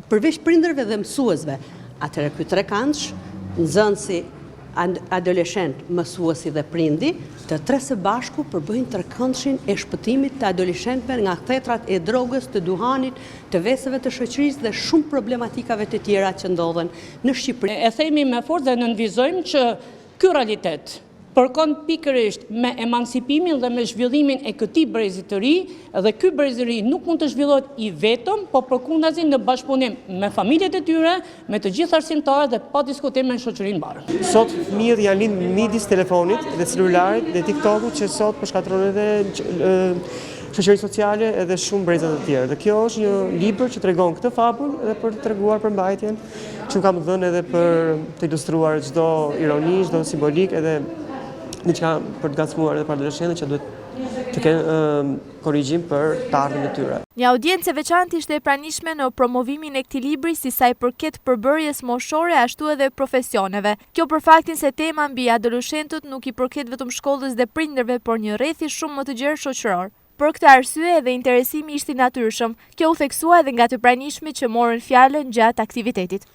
përveç prindërve dhe mësuesve. Atëherë ky trekëndsh, nxënësi, adoleshent, mësuesi dhe prindi, të tre së bashku përbëjnë trekëndshin e shpëtimit të adoleshentëve nga thetrat e drogës, të duhanit, të veseve të shoqërisë dhe shumë problematikave të tjera që ndodhen në Shqipëri. E themi me forcë dhe nënvizojmë që ky realitet përkon pikërisht me emancipimin dhe me zhvillimin e këtij brezi të ri, dhe ky brez i ri nuk mund të zhvillohet i vetëm, por përkundazi në bashkëpunim me familjet e tyre, me të gjithë arsimtarët dhe pa diskutim me shoqërinë mbarë. Sot fëmijët janë lind midis telefonit dhe celularit dhe TikTokut që sot përshkatron edhe shoqëri sociale edhe shumë breza të tjerë. Dhe kjo është një libër që tregon këtë fabul edhe për të treguar përmbajtjen, që kam dhënë edhe për të ilustruar çdo ironi, çdo simbolik edhe diçka për të ngacmuar edhe për adoleshentët që duhet të kenë korrigjim për të ardhmen e tyre. Një audiencë e veçantë ishte e pranishme në promovimin e këtij libri si sa i përket përbërjes moshore ashtu edhe profesioneve. Kjo për faktin se tema mbi adoleshentët nuk i përket vetëm shkollës dhe prindërve, por një rrethi shumë më të gjerë shoqëror. Për këtë arsye edhe interesimi ishte i natyrshëm. Kjo u theksua edhe nga të pranishmit që morën fjalën gjatë aktivitetit.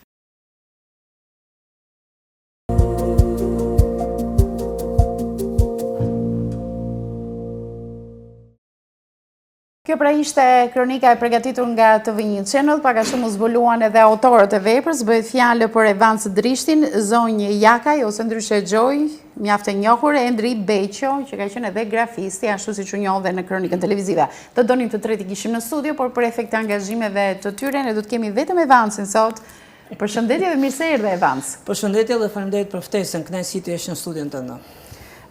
Kjo pra ishte kronika e përgatitur nga TV1 Channel, pak a shumë u zbuluan edhe autorët e veprës, bëhet fjalë për Evans Drishtin, zonjë Jakaj ose ndryshe Gjoj, mjaft e njohur, e Endri Beqo, që ka qenë edhe grafisti, ashtu siç u njoh dhe në kronikën televizive. Do donim të tretë kishim në studio, por për efekt të angazhimeve të tyre ne do të kemi vetëm Evansin sot. Përshëndetje dhe mirë se erdhe Evans. Përshëndetje dhe faleminderit për ftesën, kënaqësi të jesh në studion tënd.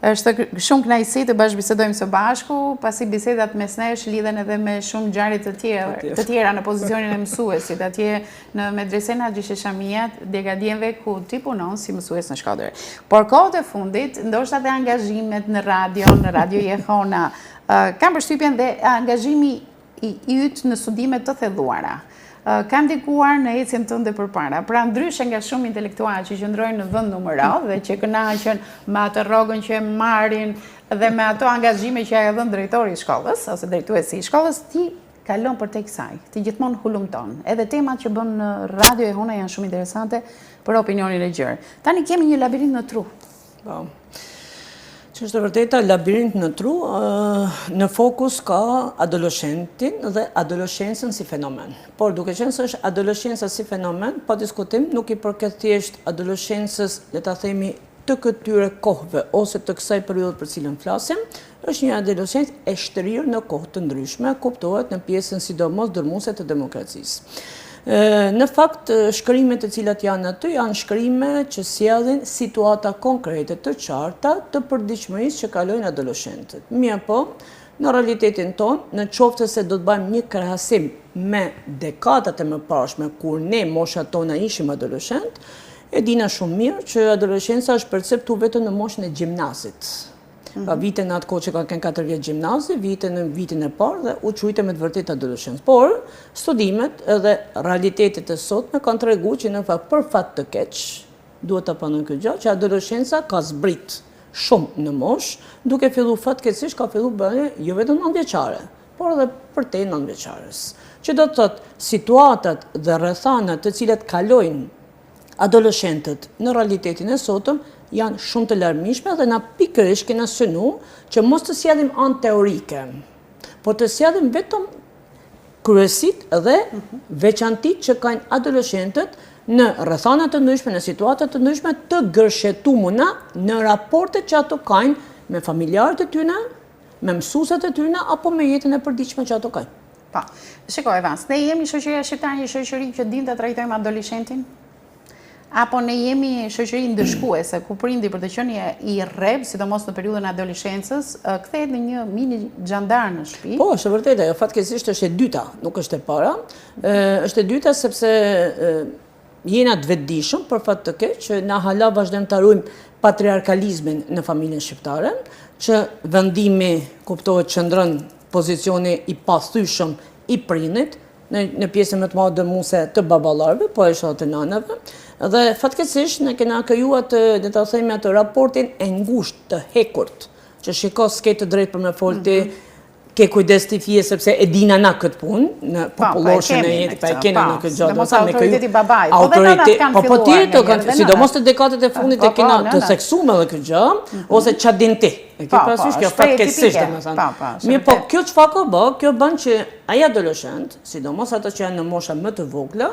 Është shumë kënaqësi të bashkëbisedojmë së bashku, pasi bisedat mes nesh lidhen edhe me shumë ngjarje të tjera në pozicionin e mësuesit, atje në medresen Haxhi Sheshamia, Degadjenve ku ti punon si mësues në Shkodër. Por kohët e fundit, ndoshta dhe angazhimet në Radio Jehona, kam përshtypjen dhe angazhimi i yt në studime të thelluara. Kam ndikuar në ecjen tënde përpara. Pra ndryshe nga shumë intelektualë që qëndrojnë në vend numëror dhe që kënaqen me atë rrogën që e marrin dhe me ato angazhime që ja dhën drejtori i shkollës ose drejtuesi i shkollës, ti kalon për tek saj. Ti gjithmonë hulumton. Edhe temat që bën në Radio Jehona janë shumë interesante për opinionin e gjerë. Tani kemi një labirint në tru. Po. Që është vërteta, Labirint në tru, në fokus ka adoleshentin dhe adoleshencën si fenomen. Por duke qenë se është adoleshenca si fenomen, pa diskutim nuk i përket thjesht adoleshencës, le ta themi, të këtyre kohëve ose të kësaj periudhe për cilën flasim, është një adoleshencë e shtrirë në kohë të ndryshme, kuptohet në pjesën sidomos dërmuese të demokracisë. Në fakt, shkrimet të cilat janë aty janë shkrime që sjellin situata konkrete të qarta të përditshmërisë që kalojnë adoleshentët. Mirëpo, në realitetin tonë, në qoftë se do të bëjmë një krahasim me dekadat e mëparshme kur ne moshat tona ishim adoleshent, e dina shumë mirë që adoleshenca është perceptuar vetëm në moshën e gjimnazit. Ka vite në atë kohë që ka kënë 4 vjetë gjimnazi, vite në vitin e parë dhe u qujte me të vërtet adoleshencë. Por, studimet edhe realitetet e sotme kanë të regu që në fakt për fat të keq, duhet të pranojmë këtë gjë, që adoleshenca ka zbrit shumë në mosh, duke fillu fatkeqësisht ka fillu bënë jo vetëm 9 vjeçare, por edhe për te 9 vjeçares. Që do të thotë situatat dhe rrethanat të cilat kalojnë adoleshentët në realitetin e sotëm janë shumë të larmishme dhe na pikërisht kena synu që mos të sjellim anë teorike, por të sjellim vetëm kryesit dhe veçantit që kanë adoleshentët në rrethana të ndryshme, në situata të ndryshme të gërshetumuna në raportet që ato kanë me familjarët e tyre, me mësuesat e tyre apo me jetën e përditshme që ato kanë. Po, shiko Evans, ne jemi shoqëria shqiptare një shoqëri që din të trajtojmë adoleshentin? Apo ne jemi shoqëri ndëshkuese, ku prindi për të qenë i rreb, sidomos në periudhën e adoleshencës, kthehet në një mini xhandar në shtëpi? Po, është vërtet, ajo fatkeqësisht është e dyta, nuk është e para. Është e dyta sepse jena të vetëdijshëm për fat të keq që na hala vazhdojmë të arrujmë patriarkalizmin në familjen shqiptare, që vendimi kuptohet qëndron pozicioni i pathyeshëm i prinit, në pjesën më të madhe dëmuese të baballarëve, po e shoh të nanave, dhe fatkeqësisht ne kena krijuar le ta themi atë raportin e ngushtë të hekurt, që shiko s'ke të drejtë për me folti, ke kujdes të fije sepse e dina na këtë punë, në populloshën e jetë, pa e kena në këtë gjatë. Mos autoriteti babaj, po dhe nënat kanë filluar. Po tjetër, sidomos të dekatet e fundit e kena të seksume dhe këtë gjë, ose qa din ti. E ke parasysh kjo fatkeqësisht domethënë. Mirë, po kjo çfarë ka bë? Kjo bën që ai adoleshent, sidomos ato që janë në mosha më të vogla,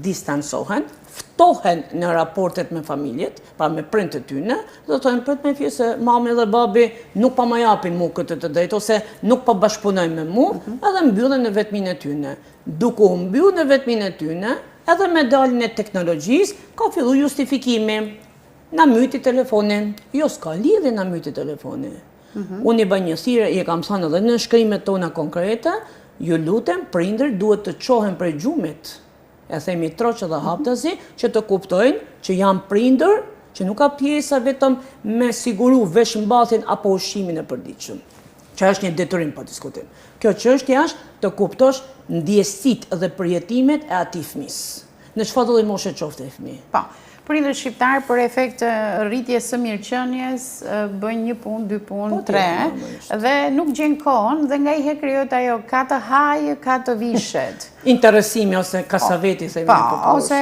distancohen, ftohen në raportet me familjet, pra me prindët e tyre, do të thonë pret me fje se mami dhe babi nuk pa më japin mu këtë të drejtë ose nuk pa bashkëpunojnë me mu, edhe mbyllen në vetminë e tyre. Duke u mbyllur në vetminë e tyre, edhe me daljen e teknologjisë, ka filluar justifikimi. Na myti telefonin, jo s'ka lidhje na myti telefonin. Unë i bëj një thirrje, i kam thënë edhe në shkrimet tona konkrete, ju lutem, prindër duhet të çohen prej gjumit. E themi troqë dhe haptasi, që të kuptojnë që janë prindër, që nuk ka pjesa vetëm me siguru veshmbathjen apo ushqimin e përditshëm. Që është një detyrim pa diskutim. Kjo çështja është të kuptosh ndjesitë dhe përjetimet e atij fëmijës. Në çfarë lloj moshe qoftë ai fëmijë. Po. Prindër shqiptar për efekt rritjes së mirëqenies bëjnë 1 punë, 2 punë, 3 dhe nuk gjen kohën dhe ngaherë krijohet ajo ka të hajë, ka të vishet. Interesimi ose kasaveti themi në popull. Ose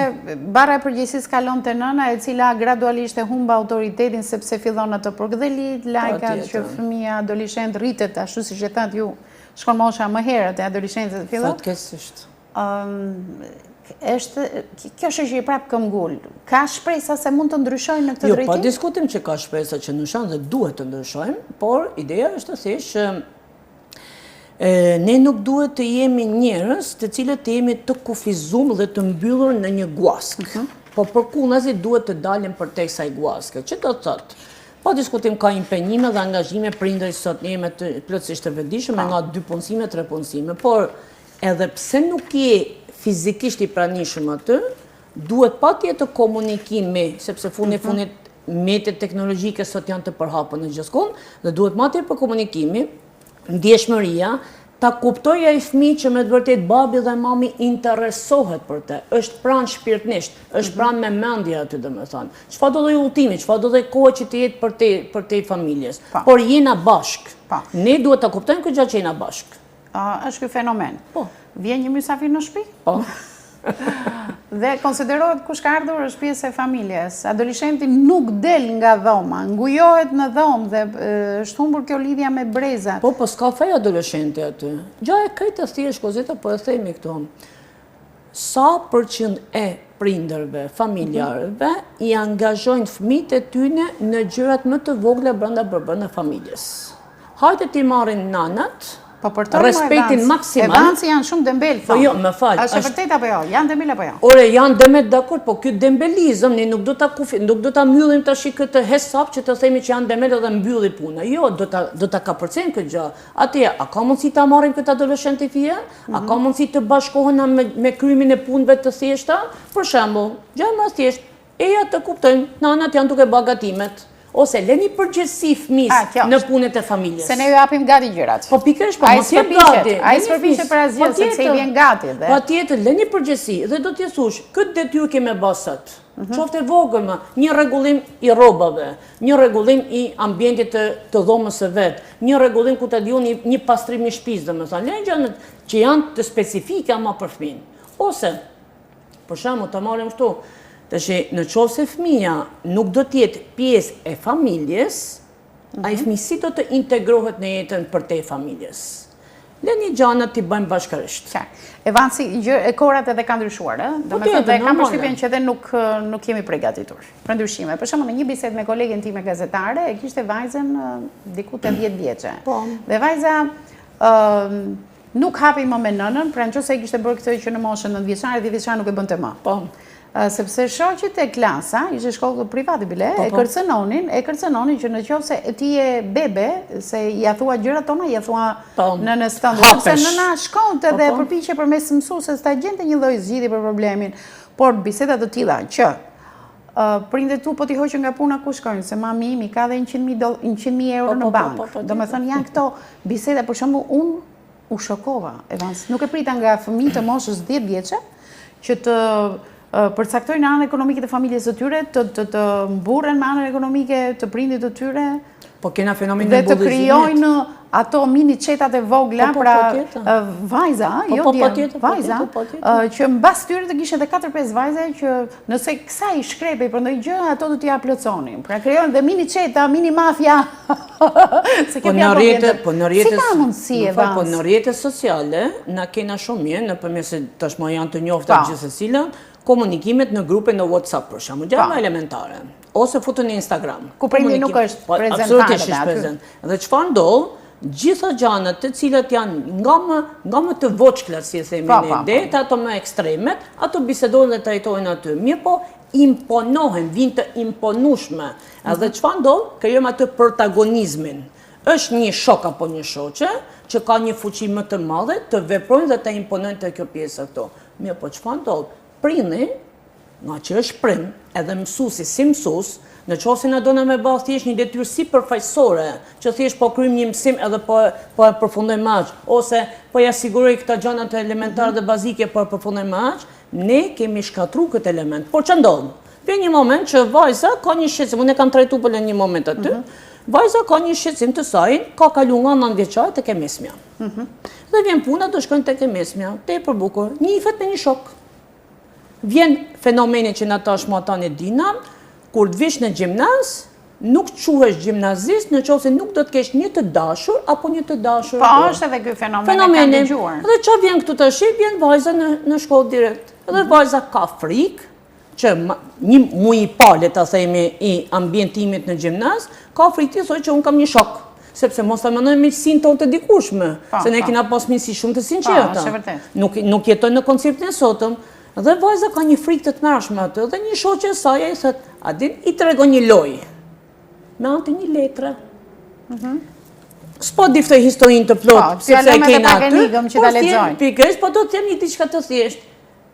barra e përgjegjësisë kalon te nëna e cila gradualisht e humb autoritetin sepse fillon të përgdhelit, lajkat që fëmia adoleshent rritet ashtu siç e thatë ju, shkon mosha më herët e adoleshencës fillon. Fatkeqësisht. Kjo shoqëri prapë këmbgul. Ka shpresa se mund të ndryshojnë në këtë drejtim? Jo, pa diskutim që ka shpresa që ndryshojnë dhe duhet të ndryshojnë, por ideja është thjesht që ne nuk duhet të jemi njerëz të cilët të jemi të kufizuar dhe të mbyllur në një guask. Po përkundazi duhet të dalim përtek kësaj guaske. Që do të thotë? Pa diskutim ka impenjime dhe angazhime prindërit sot ne jemi plotësisht të vetëdijshëm nga 2 punësime, 3 punësime, por edhe pse nuk je fizikisht i pranishëm aty, duhet patjetër komunikimi, sepse fundit mjetet teknologjike sot janë të përhapur në gjithkund, dhe duhet matjetër për komunikimi, ndjeshmëria, ta kuptojë ai fëmijë që me të vërtetë babi dhe mami interesohet për të, është pranë shpirtnisht, është pranë me mendje aty domethënë. Çfarë do lloj udhëtimi, çfarë do lloj kohë që të jetë për te familjes. Por jena bashk. Ne duhet ta kuptojmë këtë gjë që jena bashk. Është ky fenomen. Po. Vjen një mysafir në shtëpi? Po. Dhe konsiderohet kush ka ardhur është pjesë e familjes. Adoleshenti nuk del nga dhoma, ngujohet në dhomë dhe është humbur kjo lidhja me brezat. Po, s'ka fej adoleshenti aty. Gjaja e krejtë të thjesht, Kozeta, po e themi këtu. Sa përqind e prindërve, familjarëve, i angazhojnë fëmijët e tyre në gjërat më të vogla brenda familjes. Hajde ti marrin nanat, respektin maksimal. Evansi janë shumë dembel. Po jo, më fal. Është vërtet apo jo? Janë dembel apo jo? Ore, janë demet dakord, po ky dembelizëm ne nuk do ta mbyllim tash këtë hesap që të themi që janë dembel dhe mbylli puna. Jo, do ta kapërcejmë këtë gjë. Atje, a ka mundësi ta marrim këtë adoleshent i fije? A ka mundësi të bashkohen me kryimin e punëve të thjeshta? Për shembull, gjë më thjesht, eja të kuptojnë, nanat janë duke bë gatimet. Ose leni përgjegjësi fëmijës në punët e familjes. Se ne ju japim gati gjërat. Po pikërisht, po mos jep gati. Ai s'përpiqet për asgjë, sepse i vjen gati. Patjetër, leni përgjegjësi dhe do t'i thush, këtë detyrë kemë bërë sot. Qoftë e vogël më, një rregullim i rrobave, një rregullim i ambientit të dhomës së vet, një rregullim ku ta diuni një pastrim i shtëpisë, domethënë, lënë gjëra që janë të specifika ama për fëmin. Ose, për shembull, ta marrim këtu, tash në qoftë se fëmia nuk do të jetë pjesë e familjes, ai fëmijë si do të integrohet në jetën përtej familjes. Lëni gjanat t'i bëjmë bashkërisht. Evansi, korat edhe kanë ndryshuar, domethënë dhe kam përshtypjen që edhe nuk jemi përgatitur për ndryshime. Për shembull, në një bisedë me kolegen time gazetare, e kishte vajzën diku te 10 vjeçe. Dhe vajza nuk hapi më me nënën, pra nëse ai kishte bërë këtë që në moshën 9 vjeçare, 10 vjeçare nuk e bënte më. Sepse shoqët e klasa, ishte shkollë private bile, e kërcënonin që në qoftë se ti je bebe, se ja thua gjërat tona, ja thua nënës tënde, sepse nëna shkonte dhe përpiqej përmes mësueses ta gjente një lloj zgjidhje për problemin. Por biseda të tilla që prindet tu po t'i hoqën nga puna ku shkojnë, se mami mi ka dhe 100.000 euro në bankë. Domethënë janë këto biseda, për shembull, unë u shokova, Evans, nuk e prita nga fëmijë të moshës 10 vjeçe që të përcaktojnë anën ekonomike të familjes së tyre, të mburren me anën ekonomike të prindit të tyre, po kena fenomenin e bullizimit. Dhe të krijojnë ato mini qetat e vogla, pra vajza, jo djem, vajza, që mbas tyre të kishte edhe 4-5 vajza që nëse kësaj shkrepej për ndonjë gjë, ato do t'ia plotsonin. Pra krijojnë dhe mini qeta, mini mafia. Po në rrjetet sociale na kena shumë mirë nëpërmes se tashmë janë të njohura gjithsesi komunikimet në grupe në WhatsApp, për shembull, gjëra elementare. Ose futën në Instagram. Ku prindi nuk është prezentare. Absolutisht është prezent. Dhe çfarë ndodh? Gjitha gjanat të cilat janë nga më të voçkla, si e themi ne, deri ato më ekstremet, ato bisedojnë dhe trajtojnë aty. Mirë po, imponohen, vinë të imponueshme. Edhe çfarë ndodh? Krijojmë atë protagonizmin. Është një shok apo një shoqe që ka një fuqi më të madhe të veprojnë dhe të imponojnë te kjo pjesë këto. Mirë po, çfarë ndodh? Prindi, nga që është prind, edhe mësuesi si mësues, në qoftë se na dona me bë thjesht një detyrë sipërfaqësore, që thjesht po kryjmë një mësim edhe po e përfundojmë aq, ose po ja siguroj këta gjërat elementare dhe bazike po e përfundojmë aq, ne kemi shkatruar këtë element. Por ç'a ndodh? Vjen një moment që vajza ka një shqetësim, unë e kam trajtuar për një moment aty. Vajza ka një shqetësim të saj, ka kaluar nga 9 vjeçare tek e mesmja. Dhe vjen puna të shkojnë tek e mesmja, tepër bukur, njihet me një shok. Vjen fenomeni që na tashmë ata ne dina, kur të vish në gjimnaz, nuk quhesh gjimnazist nëse nuk do të kesh një të dashur apo një të dashur. Po është edhe ky fenomen e kam dëgjuar. Dhe çfarë vjen këtu tash? Vjen vajza në shkollë direkt. Dhe vajza ka frikë që një muaj i parë, le ta themi, i ambientimit në gjimnaz, ka frikë të thojë që un kam një shok. Sepse mos ta mendojmë miqsinë tonë të dikushme, se ne kena pas miqësi shumë të sinqerta. Nuk jetojnë në konceptin e sotëm. Dhe vajza ka një frikë të tmerrshme atë, dhe një shoqe e saj ai thot, a din, i tregon një lojë me anë të një letre. S'po di këtë historinë të plotë, sepse e kena aty. Pikërisht, po do të them një diçka të thjeshtë.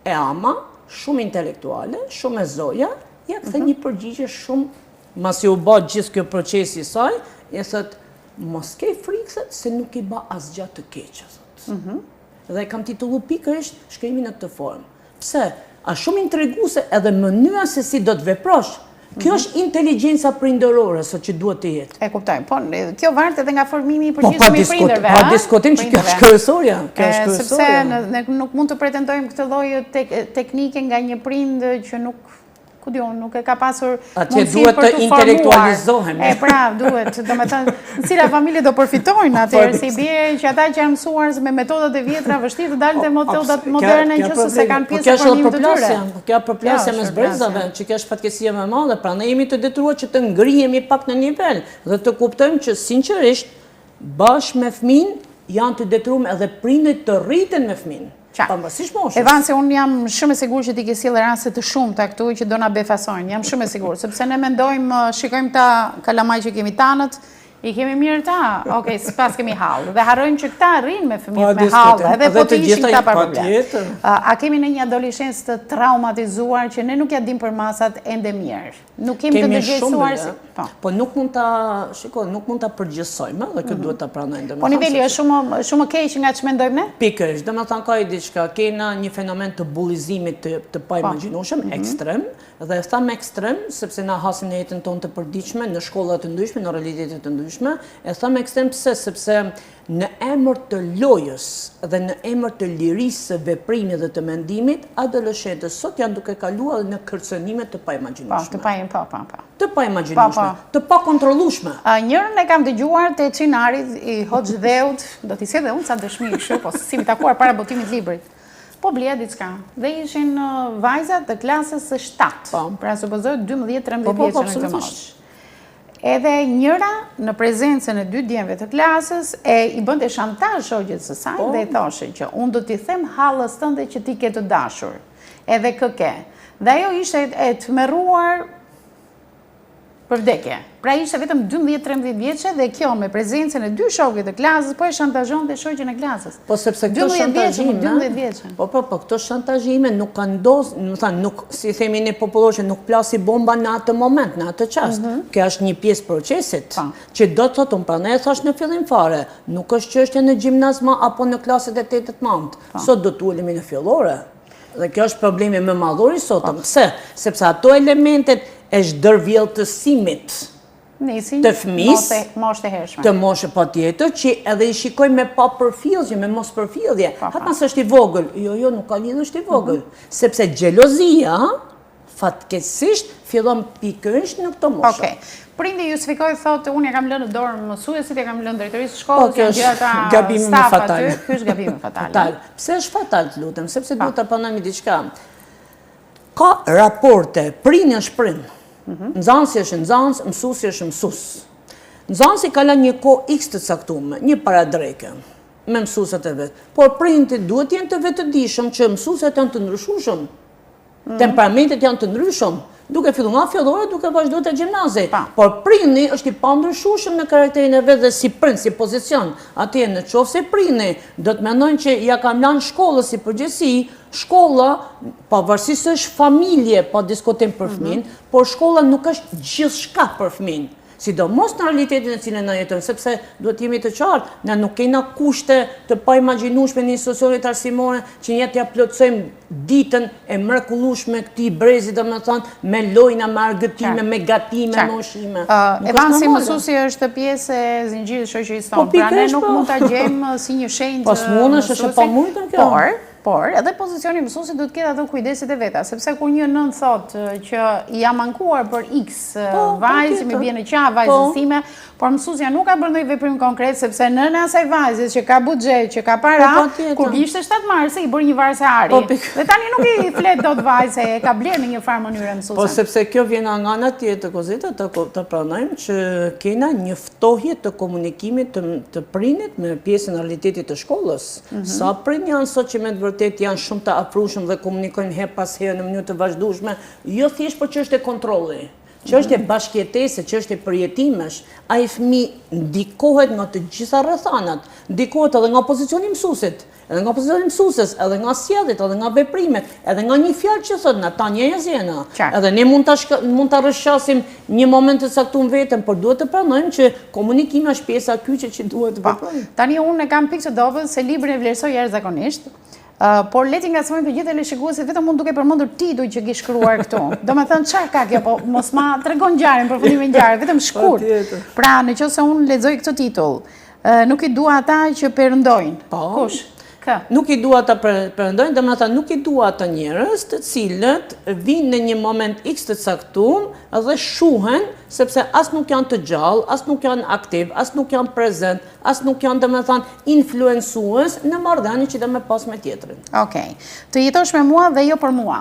E ama, shumë intelektuale, shumë e zoja, ja kthe një përgjigje shumë masi u bë gjithë ky procesi i saj, i thot, mos ke frikë se nuk i bë asgjë të keq, thot. Dhe kam titullu pikërisht shkrimin në këtë formë. Pse? A shumë intriguese edhe mënyra se si do të veprosh. Kjo është inteligjenca prindërore sot që duhet të jetë. E kuptoj. Po kjo varet edhe nga formimi i përgjithshëm i prindërve, pa diskutim që kjo është kryesorja. Sepse ne nuk mund të pretendojmë këtë lloj teknike nga një prind që nuk e ka pasur mundësi për të intelektualizohemi. Pra, duhet, domethënë, në cila familje do përfitojnë atëherë, si bie që ata që janë mësuar me metodat e vjetra vështirë të dalin te metodat moderne nëse se kanë pjesë të formimit të tyre. Kjo përplasje mes brezave, që kjo është fatkeqësia më e madhe, prandaj jemi të detyruar që të ngrihemi pak në nivel dhe të kuptojmë që sinqerisht bashkë me fëmin janë të detyruar edhe prindërit të rriten me fëmin. Evanse, unë jam shumë e sigurt që ti ke sjellë raste të shumta këtu që do na befasojnë. Jam shumë e sigurt, sepse ne mendojmë, shikojmë ta kalamaj që kemi tanët, I kemi mirë ta, okej, s'pas kemi hallë. Dhe harrojmë që këta rrinë me fëmijët me hallë, edhe po të ishin këta pa problem. A kemi në një adoleshencë të traumatizuar që ne nuk ja dim për masat ende mirë? Nuk kemi të dëgjesuar si... Po nuk mund ta përgjithsojmë, dhe këtë duhet ta pranojmë. Po niveli është shumë keq nga që mendojmë ne? Pikërisht, domethënë ka diçka, kena një fenomen të bullizimit të paimagjinueshëm, ekstrem, dhe e tham ekstrem sepse na hasim në jetën tonë të përditshme, në shkolla të ndryshme, në realitete të ndryshme. E tham ekstrem pse? Sepse në emër të lojës dhe në emër të lirisë së veprimit dhe të mendimit, adoleshentët sot janë duke kaluar në kërcënime të paimagjinueshme. Të paimagjinueshme, të pakontrollueshme. Njërën e kam dëgjuar te Çinarit i Hoxh Dheut, do t'i sjell dhe unë sa dëshmi kështu, po si mi takuar para botimit librit. Po blia diçka. Dhe ishin vajzat të klasës së 7. Pra supozoj 12-13 vjeçë në këtë moshë. Edhe njëra në prezencën e 2 djemve të klasës i bënte shantazh shoqet së saj dhe i thoshe që unë do t'i them hallës tënde që ti ke të dashur. Edhe këke. Dhe ajo ishte e tmerruar për vdekje. Pra ishte vetëm 12-13 vjeçë dhe kjo me prezencën e 2 shokëve të klasës po e shantazhonte shoqen e klasës. Po sepse këto shantazhime, këto shantazhime nuk kanë ndosur, do të thënë nuk, si themi ne popullorë, nuk plasi bomba në atë moment, në atë çast. Kjo është një pjesë procesit që do të thotë pra ne e thash në fillim fare, nuk është çështje në gjimnazma apo në klaset e 8-9. Sot do të ulemi në fillore. Dhe kjo është problemi më madhor i sotëm. Pse? Sepse ato elementet e zhdërvjeltësimit të fëmis, të moshë pa tjetër, që edhe i shikoj me pa përfillje, me mos përfillje. Hatë nësë është i vogël. Jo, nuk ka lidhë është i vogël. Sepse xhelozia, fatkeqësisht, fillon pikërisht në këto moshë. Prindi justifikoi thotë unë e kam lënë në dorë mësuesit, e kam lënë drejtorisë shkollës, kjo është gabimi fatal. Ky është gabimi fatal. Pse është fatal, lutem, sepse duhet të pranojmë diçka. Ka raporte, prindi është prind. Nxënësi është nxënës, mësuesi është mësues. Nxënësi ka lënë një kohë X të caktuar, një paradreke me mësuesat e vet. Por prindit duhet të jenë të vetëdijshëm që mësuesit janë të ndryshueshëm. Temperamentet janë të ndryshëm, duke filluar nga fillore, duke vazhduar te gjimnazi. Por prindi është i pandryshueshëm në karakterin e vet dhe si prind, si pozicion. Atje në qoftë se prindi do të mendojnë që ja kanë lënë shkollën si përgjithësi, shkolla, pavarësisht është familje, pa diskutim për fëmin, por shkolla nuk është gjithçka për fëmin. Sidomos në realitetin e cilën na jetojmë, sepse duhet jemi të qartë, ne nuk kena kushte të paimagjinueshme në institucionet arsimore që ne t'ia plotësojmë ditën e mrekullueshme këtij brezi, domethënë, me lojna, me argëtime, me gatime, me ushqime. Evansi mësuesi është pjesë e zinxhirit shoqërisë tonë, pra ne nuk mund ta gjejmë si një shenjë. Pas mundesh është e pamundur kjo. Por, edhe pozicioni mësuesit duhet ketë ato kujdesit e veta, sepse kur një nën thotë që i jam ankuar për X vajzë, mi bie në qafë vajzës time, por mësuesja nuk ka bërë ndonjë veprim konkret, sepse nëna e asaj vajzës që ka buxhet, që ka para, kur ishte 7 marse i bëri një varse ari. Dhe tani nuk i flet dot vajzë, e ka bler në një farë mënyrë mësuesja. Po sepse kjo vjen nga ana tjetër, Kozeta, të pranojmë që kena një ftohje të komunikimit të prindit me pjesën e realitetit të shkollës. Sa prind janë sot që me janë shumë të afrueshëm dhe komunikojnë her pas here në mënyrë të vazhdueshme, jo thjesht për çështje kontrolli, çështje bashkëjetese, çështje përjetimesh. Ai fëmijë ndikohet nga të gjitha rrethanat, ndikohet edhe nga pozicioni i mësuesit, edhe nga pozicioni i mësueses, edhe nga sjelljet, edhe nga veprimet, edhe nga një fjalë që thotë na tani e zjena. Edhe ne mund ta rrëshqasim një moment të caktuar vetëm, por duhet të pranojmë që komunikimi është pjesa kyçe që duhet të veprojmë. Tani unë e kam pikë të dobët se librin e vlerësoj jashtëzakonisht. Por leti nga smojnë të gjithë e leshikuesit, vetëm mund duke përmendur titull që ke shkruar këtu. Do me thënë, çfarë ka kjo, po mos ma tregon ngjarjen, përfundimin e ngjarjes, vetëm shkurt. Pra, nëse unë lexoj këtë titull, nuk i dua ata që perëndojnë. Kush? Nuk i dua ata perëndojnë, domethënë nuk i dua ata njerëz të cilët vinë në një moment X të caktuar dhe shuhen sepse as nuk janë të gjallë, as nuk janë aktiv, as nuk janë prezent, as nuk janë domethënë influencues në marrëdhënie që do me pas me tjetrin. Okej. Të jetosh me mua dhe jo për mua.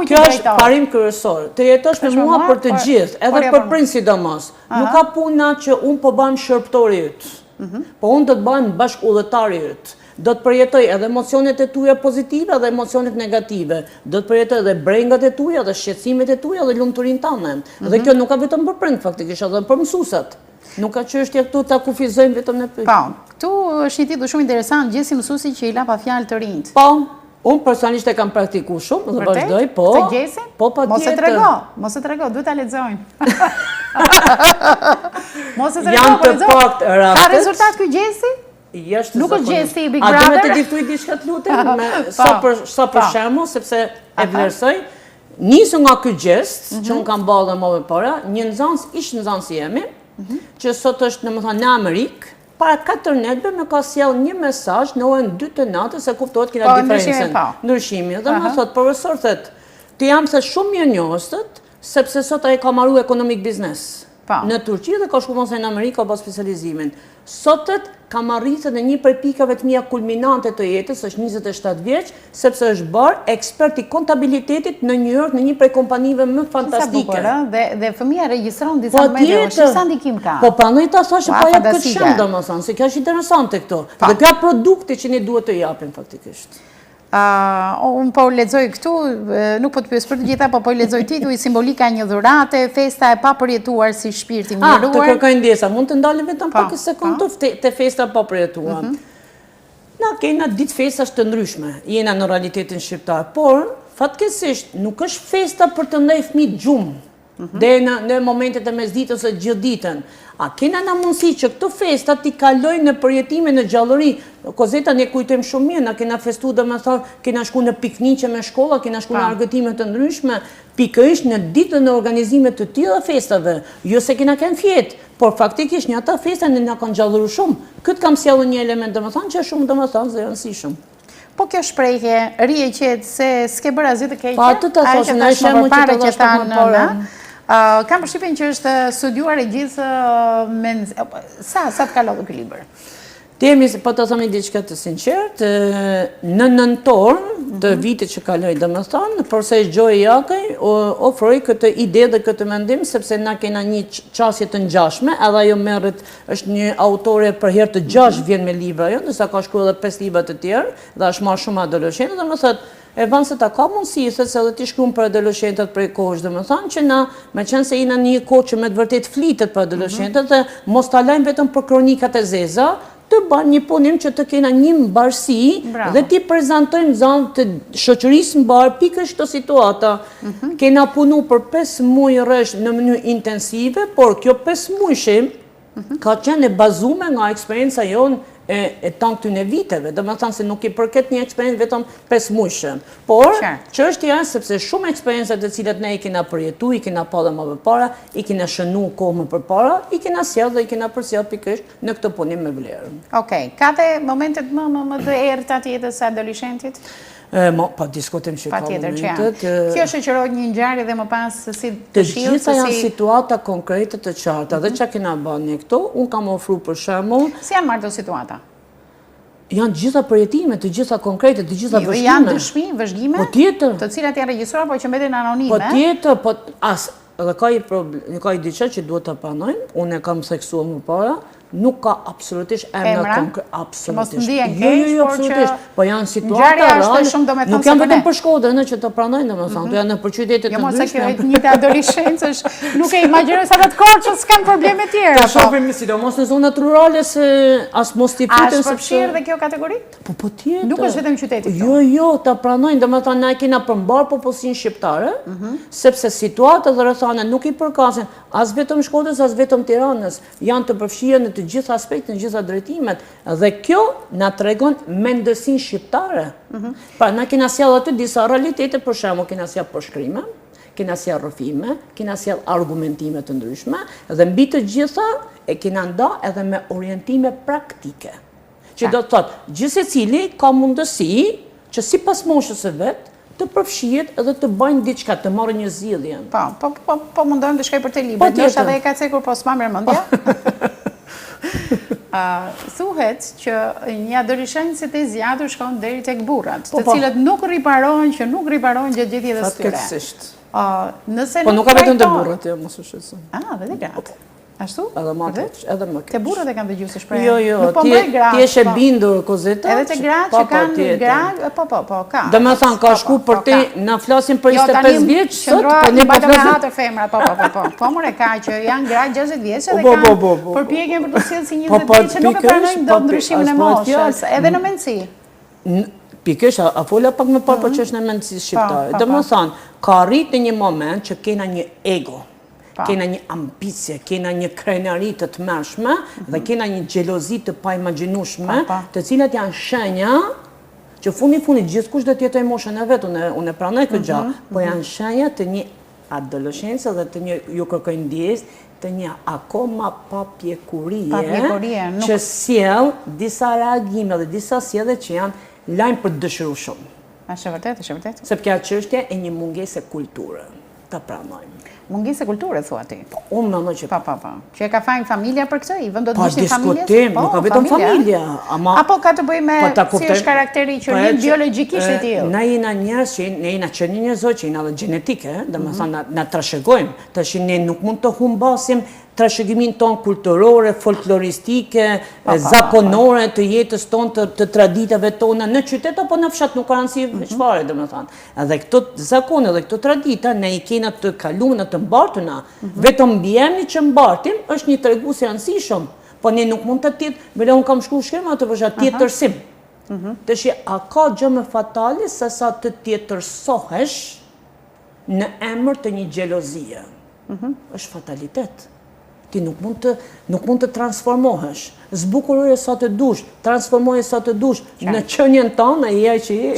Kjo është parim kryesor. Të jetosh me mua për të gjithë, edhe për prind sidomos. Nuk ka puna që unë po bëhem shërbëtori yt. Po unë do të bëhem bashkëudhëtari yt. Do të përjetoj edhe emocionet e tuja pozitive edhe emocionet negative. Do të përjetoj edhe brengat e tuja, edhe shqetësimet e tuja, edhe lumturinë tënde. Dhe kjo nuk ka vetëm për prind faktikisht, edhe për mësuesat. Nuk ka çështje këtu ta kufizojmë vetëm në pyetje. Po, këtu është një titull shumë interesant, Gjesi mësuesi që i la pa fjalë të rinjt. Po, unë personalisht e kam praktikuar shumë dhe vazhdoj, po. Se Gjesi? Po, patjetër. Mos e trego, duhet ta lexojmë. Mos e trego, Janë të paktë rastet. Ka rezultat ky Gjesi? Nuk është Gjesi i Big Brother. A duhet të diftoj diçka të lutem, sa për shembull, sepse e vlerësoj. Nisu nga ky gjest, që unë kam ballë më para, një nxënës, ish nxënës jemi, që sot është në Amerikë, para 4 netëve me ka sjell një mesazh në orën 2 të natës se kuptohet kena diferencën. Ndryshimi. Dhe më thot, profesor, thot, të jam se shumë mirë njohëstët, sepse sot ai ka marrë economic business në Turqi dhe ka shkuar në Amerikë ka bërë specializimin. Sotët kam arritur në një prej pikave të mia kulminante të jetës, është 27 vjeç, sepse është bërë ekspert i kontabilitetit në New York në një prej kompanive më fantastike. Dhe fëmia regjistron disa media, sa ndikim ka. Po prandaj ta thashë po jap këtë shemb domethënë, se kjo është interesante këto. Dhe kjo është produkti që ne duhet të japim faktikisht. Unë po lexoj këtu, nuk po të pyes për të gjitha, po lexoj titulli simbolika e një dhurate, festa e papërjetuar si shpirti miruar. Të kërkoj ndjesa, mund të ndalim vetëm pak sekondë te festa papërjetuar. Na kena ditë festash të ndryshme, jena në realitetin shqiptar, por fatkeqësisht nuk është festa për të ndaj fëmijë gjumë. Dhe në momentet e mesditës e gjithë ditën. A kena në mundësi që këto festa t'i kalojnë në përjetime në gjallëri? Kozeta ne kujtojmë shumë mirë, na kena festu dhe me thonë, kena shku në pikniqe me shkolla, kena shku në argëtime të ndryshme, pikërisht në ditën në organizimet të tilla festave, jo se kena kënë fjetë, por faktikisht një ata festa në nga kanë gjallëru shumë. Këtë kam sjellë një element dhe me thonë që është shumë dhe me thonë zë rëndësishëm. Po kjo shprehje, rije qetë se s'ke bërë asgjë të keqe, pa të të thosë, në shemë që të dhashtë më përë. Kam përshtypjen që është studiuar e gjithë sa të kalon ky libër? Temi, po të themi diçka të sinqert, në nëntor të vitit që kaloj dhe më thonë, përse Gjoj Jakaj ofroj këtë ide dhe këtë mendim, sepse na kena një qasje të ngjashme, edhe ajo merret, është një autore për herë të 6 vjen me libra, jo, ndërsa ka shkruar edhe 5 libra të tjerë, dhe është marrë shumë adoleshentë, dhe më thotë, e vanë se ta ka mundësi, se edhe ti shkruan për adoleshentët prej kohësh, dhe më thonë që na, me qenë se jena një kohë që me të vërtet flitet për adoleshentët, dhe mos ta lajmë vetëm për kronikat e zeza, të banë një punim që të kena një mbarësi dhe ti prezentojmë zanë të shoqërisë mbarë pikërisht këto situata. Kena punu për 5 muaj rresht në mënyrë intensive, por kjo 5 muajshim ka qenë e bazuar nga eksperjenca jonë e tanë këtyne viteve, dhe me thanë se nuk i përket një eksperiencë vetëm 5 muajshë. Por, që është janë, sepse shumë eksperiencët të cilat ne i kena përjetu, i kena pa dhe më përpara, i kena shënu kohë më përpara, i kena sjellë dhe i kena përsjellë pikërisht në këtë punim me vlerë. Okej, ka dhe momentet më të errta të jetës së adoleshentit? Pa diskutim që ka momentet. Kjo shoqërohet një ngjarje dhe më pas si të gjitha janë situata konkrete të qarta. Dhe që kena bërë ne këto, unë kam ofruar për shembull. Si janë marrë këto situata? Janë gjitha përjetime, të gjitha konkrete, të gjitha vëzhgime. Janë dëshmi, vëzhgime? Po tjetër. Të cilat janë regjistruar, po që mbeten anonime? Po tjetër, po edhe ka i diçka që duhet të pranojmë, unë e kam theksuar më para, nuk ka absolutisht emra konkret, absolutisht. Jo, absolutisht. Po janë situata reale. Nuk janë vetëm për Shkodrën që të pranojnë, domethënë, janë për qytete të ndryshme. Jo, mos e kjo një të adoleshencë është, nuk e imagjinoj sa të Korçës s'kan probleme tjera. Po shohim sidomos në zonat rurale se as mos t'i futen sepse. A përfshirë dhe kjo kategori? Po tjetër. Nuk është vetëm qyteti këto. Jo, ta pranojnë, domethënë na kena përmbar popullsinë shqiptare, sepse situatat dhe rrethana nuk i përkasin as vetëm Shkodrës, as vetëm Tiranës, janë të përfshirë në të gjitha aspektet, në gjitha drejtimet, dhe kjo na tregon mendësinë shqiptare. Pra na kena sjellë aty disa realitete, për shembull, kena sjellë përshkrime, kena sjellë rrëfime, kena sjellë argumentime të ndryshme, dhe mbi të gjitha e kena nda edhe me orientime praktike. Që do të thotë, gjithsecili ka mundësi që sipas moshës së vet të përfshihet edhe të bëjnë diçka, të marrë një zgjidhje. Po mundojmë të shkoj për te libër, ndoshta edhe e ka cekur, po s'ma merr mendja. Thuhet që një adoleshencë si të zgjatur shkon deri tek burrat, të cilët nuk riparohen gjatë gjithjetës së tyre. Fatkeqësisht. Nëse po nuk ka vetëm të burrat, jo, mos u shqetëso. Dhe të gratë. Ashtu? Edhe më keq, edhe më keq. Te burrat e kanë dëgjuar se shprehje. Jo, ti je bindur Kozeta. Edhe te gratë që kanë gra, po, ka. Domethënë ka shku për te, na flasim për 25 vjeç sot, po ne po flasim për femra, po. Po more ka që janë gra 60 vjeç dhe kanë përpjekjen për të sjellë si 20 vjeç që nuk e pranojnë dot ndryshimin e moshës, edhe në mendsi. Pikësh, a fola pak më parë për çështën e mendësisë shqiptare. Domethënë, ka arrit në një moment që kena një ego. Kena një ambicie, kena një krenari të tmerrshme dhe kena një xhelozi të paimagjinueshme, të cilat janë shenja që fundi gjithkush do të jetojë moshën e vet, unë pranoj këtë gjë, po janë shenja të një adoleshencë dhe të një ju kërkojnë ndjes, të një akoma papjekurie që sjell disa reagime dhe disa sjellje që janë lajm për të dëshiruar shumë. Është vërtet. Sepse kjo çështje e një mungese kulture. Ta pranojmë. Mungesë kulture, thua ti. Unë mendoj që po. Që e ka fajin familja për këtë, i vendosni familjes? Nuk ka vetëm familja. Apo ka të bëjë me si është karakteri që një biologjikisht e tillë? Na jena njerëz që ne jena qenë njerëzoj që jena dhe gjenetike, domethënë na trashëgojmë, tash ne nuk mund të humbasim trashëgimin ton kulturore, folkloristike, zakonore të jetës ton, të traditave tona në qytet apo në fshat, nuk ka rëndësi çfarë, domethënë. Edhe këto zakone dhe këto tradita ne i kena të kaluara, të mbartuna, vetëm mbiemri që mbartim është një tregues i rëndësishëm, po ne nuk mund të tjetë, unë kam shkruar shkrim atë për tjetërsim. Tash a ka gjë më fatale se sa të tjetërsohesh në emër të një xhelozie? Është fatalitet. Ti nuk mund të transformohesh. Zbukuroje sa të dush, transformoje sa të dush, në qenien tonë e je që je.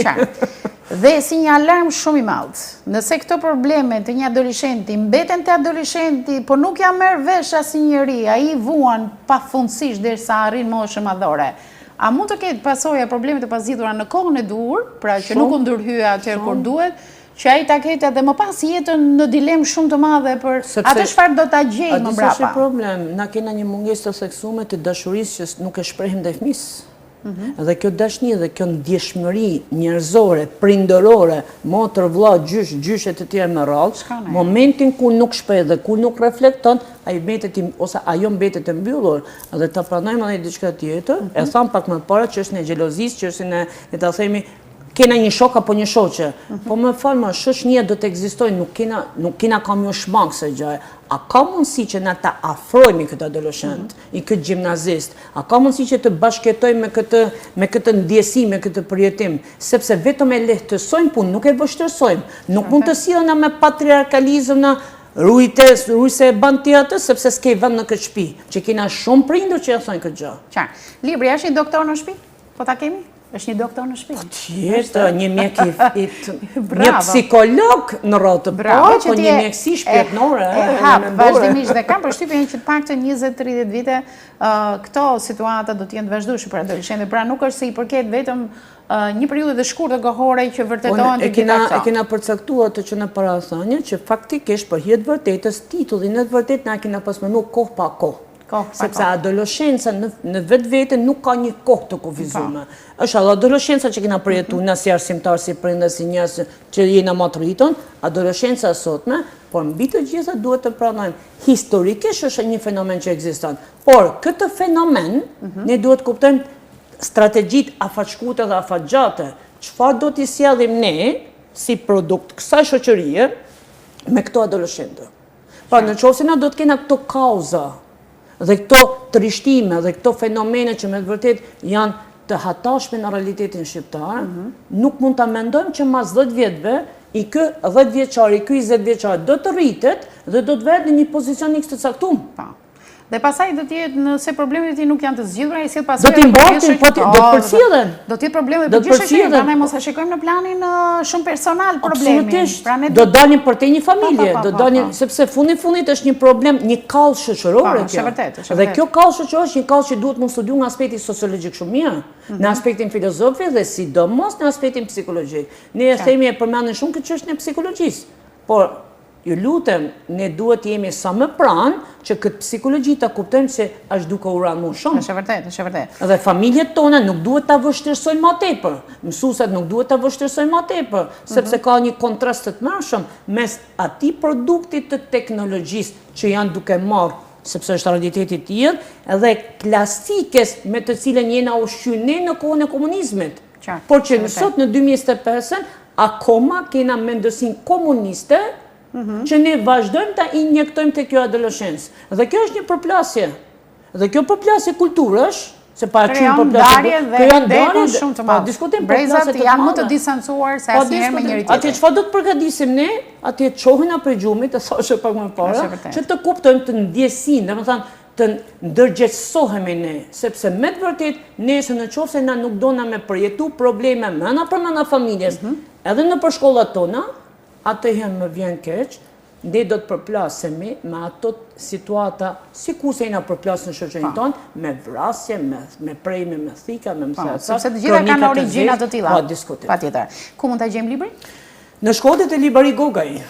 Dhe si një alarm shumë i madh, nëse këto probleme të një adoleshenti mbeten te adoleshenti, po nuk ja merr vesh asnjëri, ai vuan pafundësisht derisa arrin moshën madhore. A mund të ketë pasojë probleme të pazgjedhura në kohën e duhur, pra që nuk u ndërhyja atëherë kur duhet, që ai ta ketë edhe më pas jetën në dilemë shumë të madhe për atë çfarë do ta gjejë më mbrapa. Është problem, na kena një mungesë të theksuar të dashurisë që nuk e shprehim ndaj fëmisë. Dhe kjo dashni dhe kjo ndjeshmëri njerëzore, prindërore, motër, vëlla, gjyshe të tjerë me radhë, momentin ku nuk shpreh dhe ku nuk reflekton, ajo mbetet e mbyllur, dhe ta pranojmë edhe diçka tjetër, e tham pak më parë që është në xhelozisë, që është në ta themi kena një shok apo një shoqe, po më falë, shoqënia do të ekzistojë, nuk kena kam jo shmangë se gjaj. A ka mundësi që na ta afrojmë këtë adoleshent, i këtë gjimnazist? A ka mundësi që të bashkëtojmë me këtë ndjesi, me këtë përjetim? Sepse vetëm e lehtësojmë punë, nuk e vështërsojmë. Nuk mund të sillna me patriarkalizëm në rujse e ban ti atë, sepse s'ke vend në këtë shtëpi, që kena shumë prindër që ja thonë këtë gjë. Qartë. Libri, është një doktor në shtëpi? Po ta kemi? Është një doktor në shtëpi. Tjetër, një mjek një psikolog në rotë, po një mjekësi shpirtërore. Vazhdimisht dhe kam përshtypjen që të paktën 20-30 vite këto situata do të jenë të vazhdueshme për adoleshentë, pra nuk është se i përket vetëm një periudhë të shkurtër kohore që vërtetohen të gjitha këto. E kena përcaktuar të që në parathënie që faktikisht për hir të vërtetës titullin e të vërtetë na kena pasmenuar kohë pa kohë. Sepse adoleshenca në vetë vete nuk ka një kohë të kufizuar. Është adoleshenca që kena përjetuar në si arsimtar, si prindër, si njerëz që jena maturiton, adoleshenca sotme, por mbi të gjitha duhet të pranojmë. Historikisht është një fenomen që ekziston. Por këtë fenomen ne duhet kuptojmë strategjit afatshkute dhe afatgjate. Çfarë do t'i sjellim ne si produkt kësaj shoqërie me këto adoleshentë? Pra në qoftë se na do të kena këto kauza dhe këto trishtime dhe këto fenomene që me të vërtet janë të hatashme në realitetin shqiptar, nuk mund të mendojmë që mas 10 vjetëve i kë 10 vjeçari, i kë 20 vjeçari do të rritet dhe do të vetë në një pozicion x të caktuar. Dhe pasaj do t'jetë nëse problemet e ti nuk janë të zgjidhura, i sjell pasojë. Do t'i mbartin, po do të përcjellen. Do t'jetë probleme të përgjithshme, prandaj mos e shikojmë në planin shumë personal problemin. Absolutisht. Do dalin për te një familje, do dalin sepse fundit është një problem, një kallë shoqërore kjo. Dhe kjo kallë shoqërore është një kallë që duhet mund studiuar nga aspekti sociologjik shumë mirë, në aspektin filozofik dhe sidomos në aspektin psikologjik. Ne themi e përmendën shumë këtë çështje e psikologjisë, por ju lutem, ne duhet jemi sa më pranë që këtë psikologji ta kuptojmë se është duke u rënë më shumë. Është vërtet. Dhe familjet tona nuk duhet ta vështirësojnë më tepër. Mësuesit nuk duhet ta vështirësojnë më tepër, sepse ka një kontrast të tmerrshëm mes atij produktit të teknologjisë që janë duke marrë sepse është realiteti i tillë, edhe klasikes me të cilën jena ushqyne në kohën e komunizmit. Por që sot në 2025 akoma kena mendësin komuniste që ne vazhdojmë ta injektojmë të kjo adoleshencë. Dhe kjo është një përplasje. Dhe kjo përplasje kulturësh, se pa qenë përplasje, krijon ndarje shumë të madhe. Brezat janë më të distancuar se asnjëherë me njëri tjetrin. Atje çfarë do të përgatisim ne? Atje çohena për gjumit, e thoshe pak më parë, që të kuptojmë të ndjesinë, domethënë të ndërgjegjësohemi ne, sepse me të vërtet nesër në qoftë se na nuk dona me përjetu probleme mëna për mëna familjes, edhe në për shkollat tona, atëherë më vjen keq, ne do të përplasemi me ato situata sikur se jena përplasur në shoqërinë tonë, me vrasje, me prejme, me thika, me mësesa. Sepse të gjitha kanë origjina të tilla. Pa diskutim. Patjetër. Ku mund ta gjejmë librin? Në shkollat e Librari Gogaj.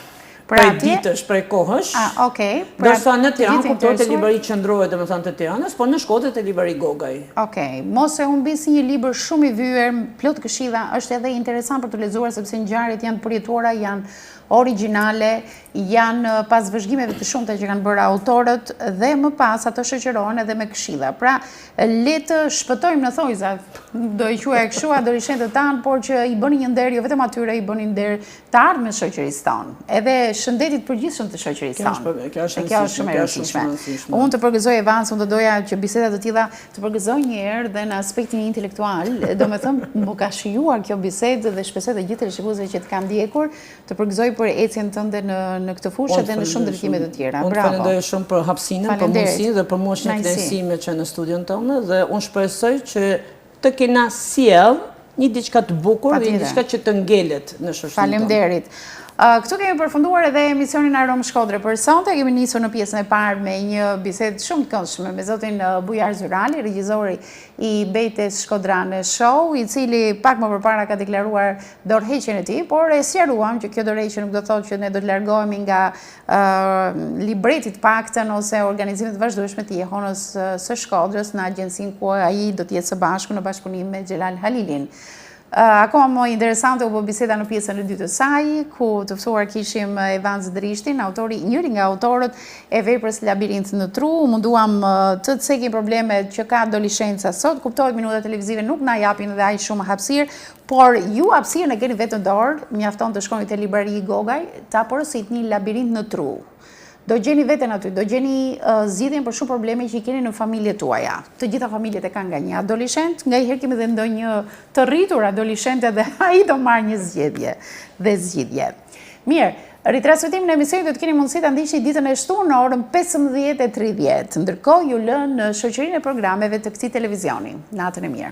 Prej ditësh, prej kohësh. Okej. Dërsa në Tiranë kuptohet e Librari Qendrore, domethënë të Tiranës, por në shkollat e Librari Gogaj. Okej. Mos e humbisi një libër shumë i vyer, plot këshilla, është edhe interesant për të lexuar sepse ngjarjet janë përjetuara, janë origjinale, janë pas vëzhgimeve të shumta që kanë bërë autorët dhe më pas ato shoqërohen edhe me këshilla. Pra, le të shpëtojmë në thojza, do i quaj kështu adoleshentët tanë, por që i bëni një nder, jo vetëm atyre, i bëni nder të ardhmën shoqërisë tonë, edhe shëndetit përgjithshëm të shoqërisë tonë. Kjo është shumë e rëndësishme. Unë të përgëzoj Evans, unë të doja që bisedat të tilla të përgëzoj një herë dhe në aspektin intelektual, domethënë më ka shijuar kjo bisedë dhe shpresoj të gjithë shikuesve që të kanë ndjekur, të përgëzoj për ecjen tënde në këtë fushë dhe në shumë drejtime të tjera. Unë falenderoj shumë për hapësinën, për mundësinë dhe për moshën e lehtësime që në studion tonë dhe unë shpresoj që të kena sjell një diçka të bukur dhe një diçka që të ngelet në shoqërinë tonë. Faleminderit. Këtu kemi përfunduar edhe emisionin Aromë Shkodre për sonte. Kemi nisur në pjesën e parë me një bisedë shumë të këndshme me zotin Bujar Zyrali, regjizori i Bejtes Shkodrane Show, i cili pak më përpara ka deklaruar dorëheqjen e tij, por e sqaruam që kjo dorëheqje nuk do thotë që ne do të largohemi nga libreti të paktën ose organizimet të vazhdueshme të jehonës së Shkodrës në agjencinë ku ai do të jetë së bashku në bashkëpunim me Xhelal Halilin. Akoma më interesante u bë biseda në pjesën e dytë të saj, ku të ftuar kishim Evans Drishtin, njëri nga autorët e veprës Labirint në tru. Munduam të cekim problemet që ka adoleshenca sot. Kuptohet minutat televizive nuk na japin edhe aq shumë hapësirë, por ju hapësirën e keni vetëm dorë, mjafton të shkoni te Librari Gogaj, ta porositni Labirint në tru. Do gjeni veten aty, do gjeni zgjidhjen për shumë probleme që i keni në familjet tuaja. Të gjitha familjet e kanë nga një adoleshent, ngaherë kemi dhe ndonjë të rritur adoleshente dhe ai do marrë një zgjidhje. Mirë, ritransmetimin në emision do të keni mundësi ta ndiqni ditën e shtunë në orën 15:30. Ndërkohë ju lë në shoqërinë e programeve të këtij televizioni. Natën e mirë.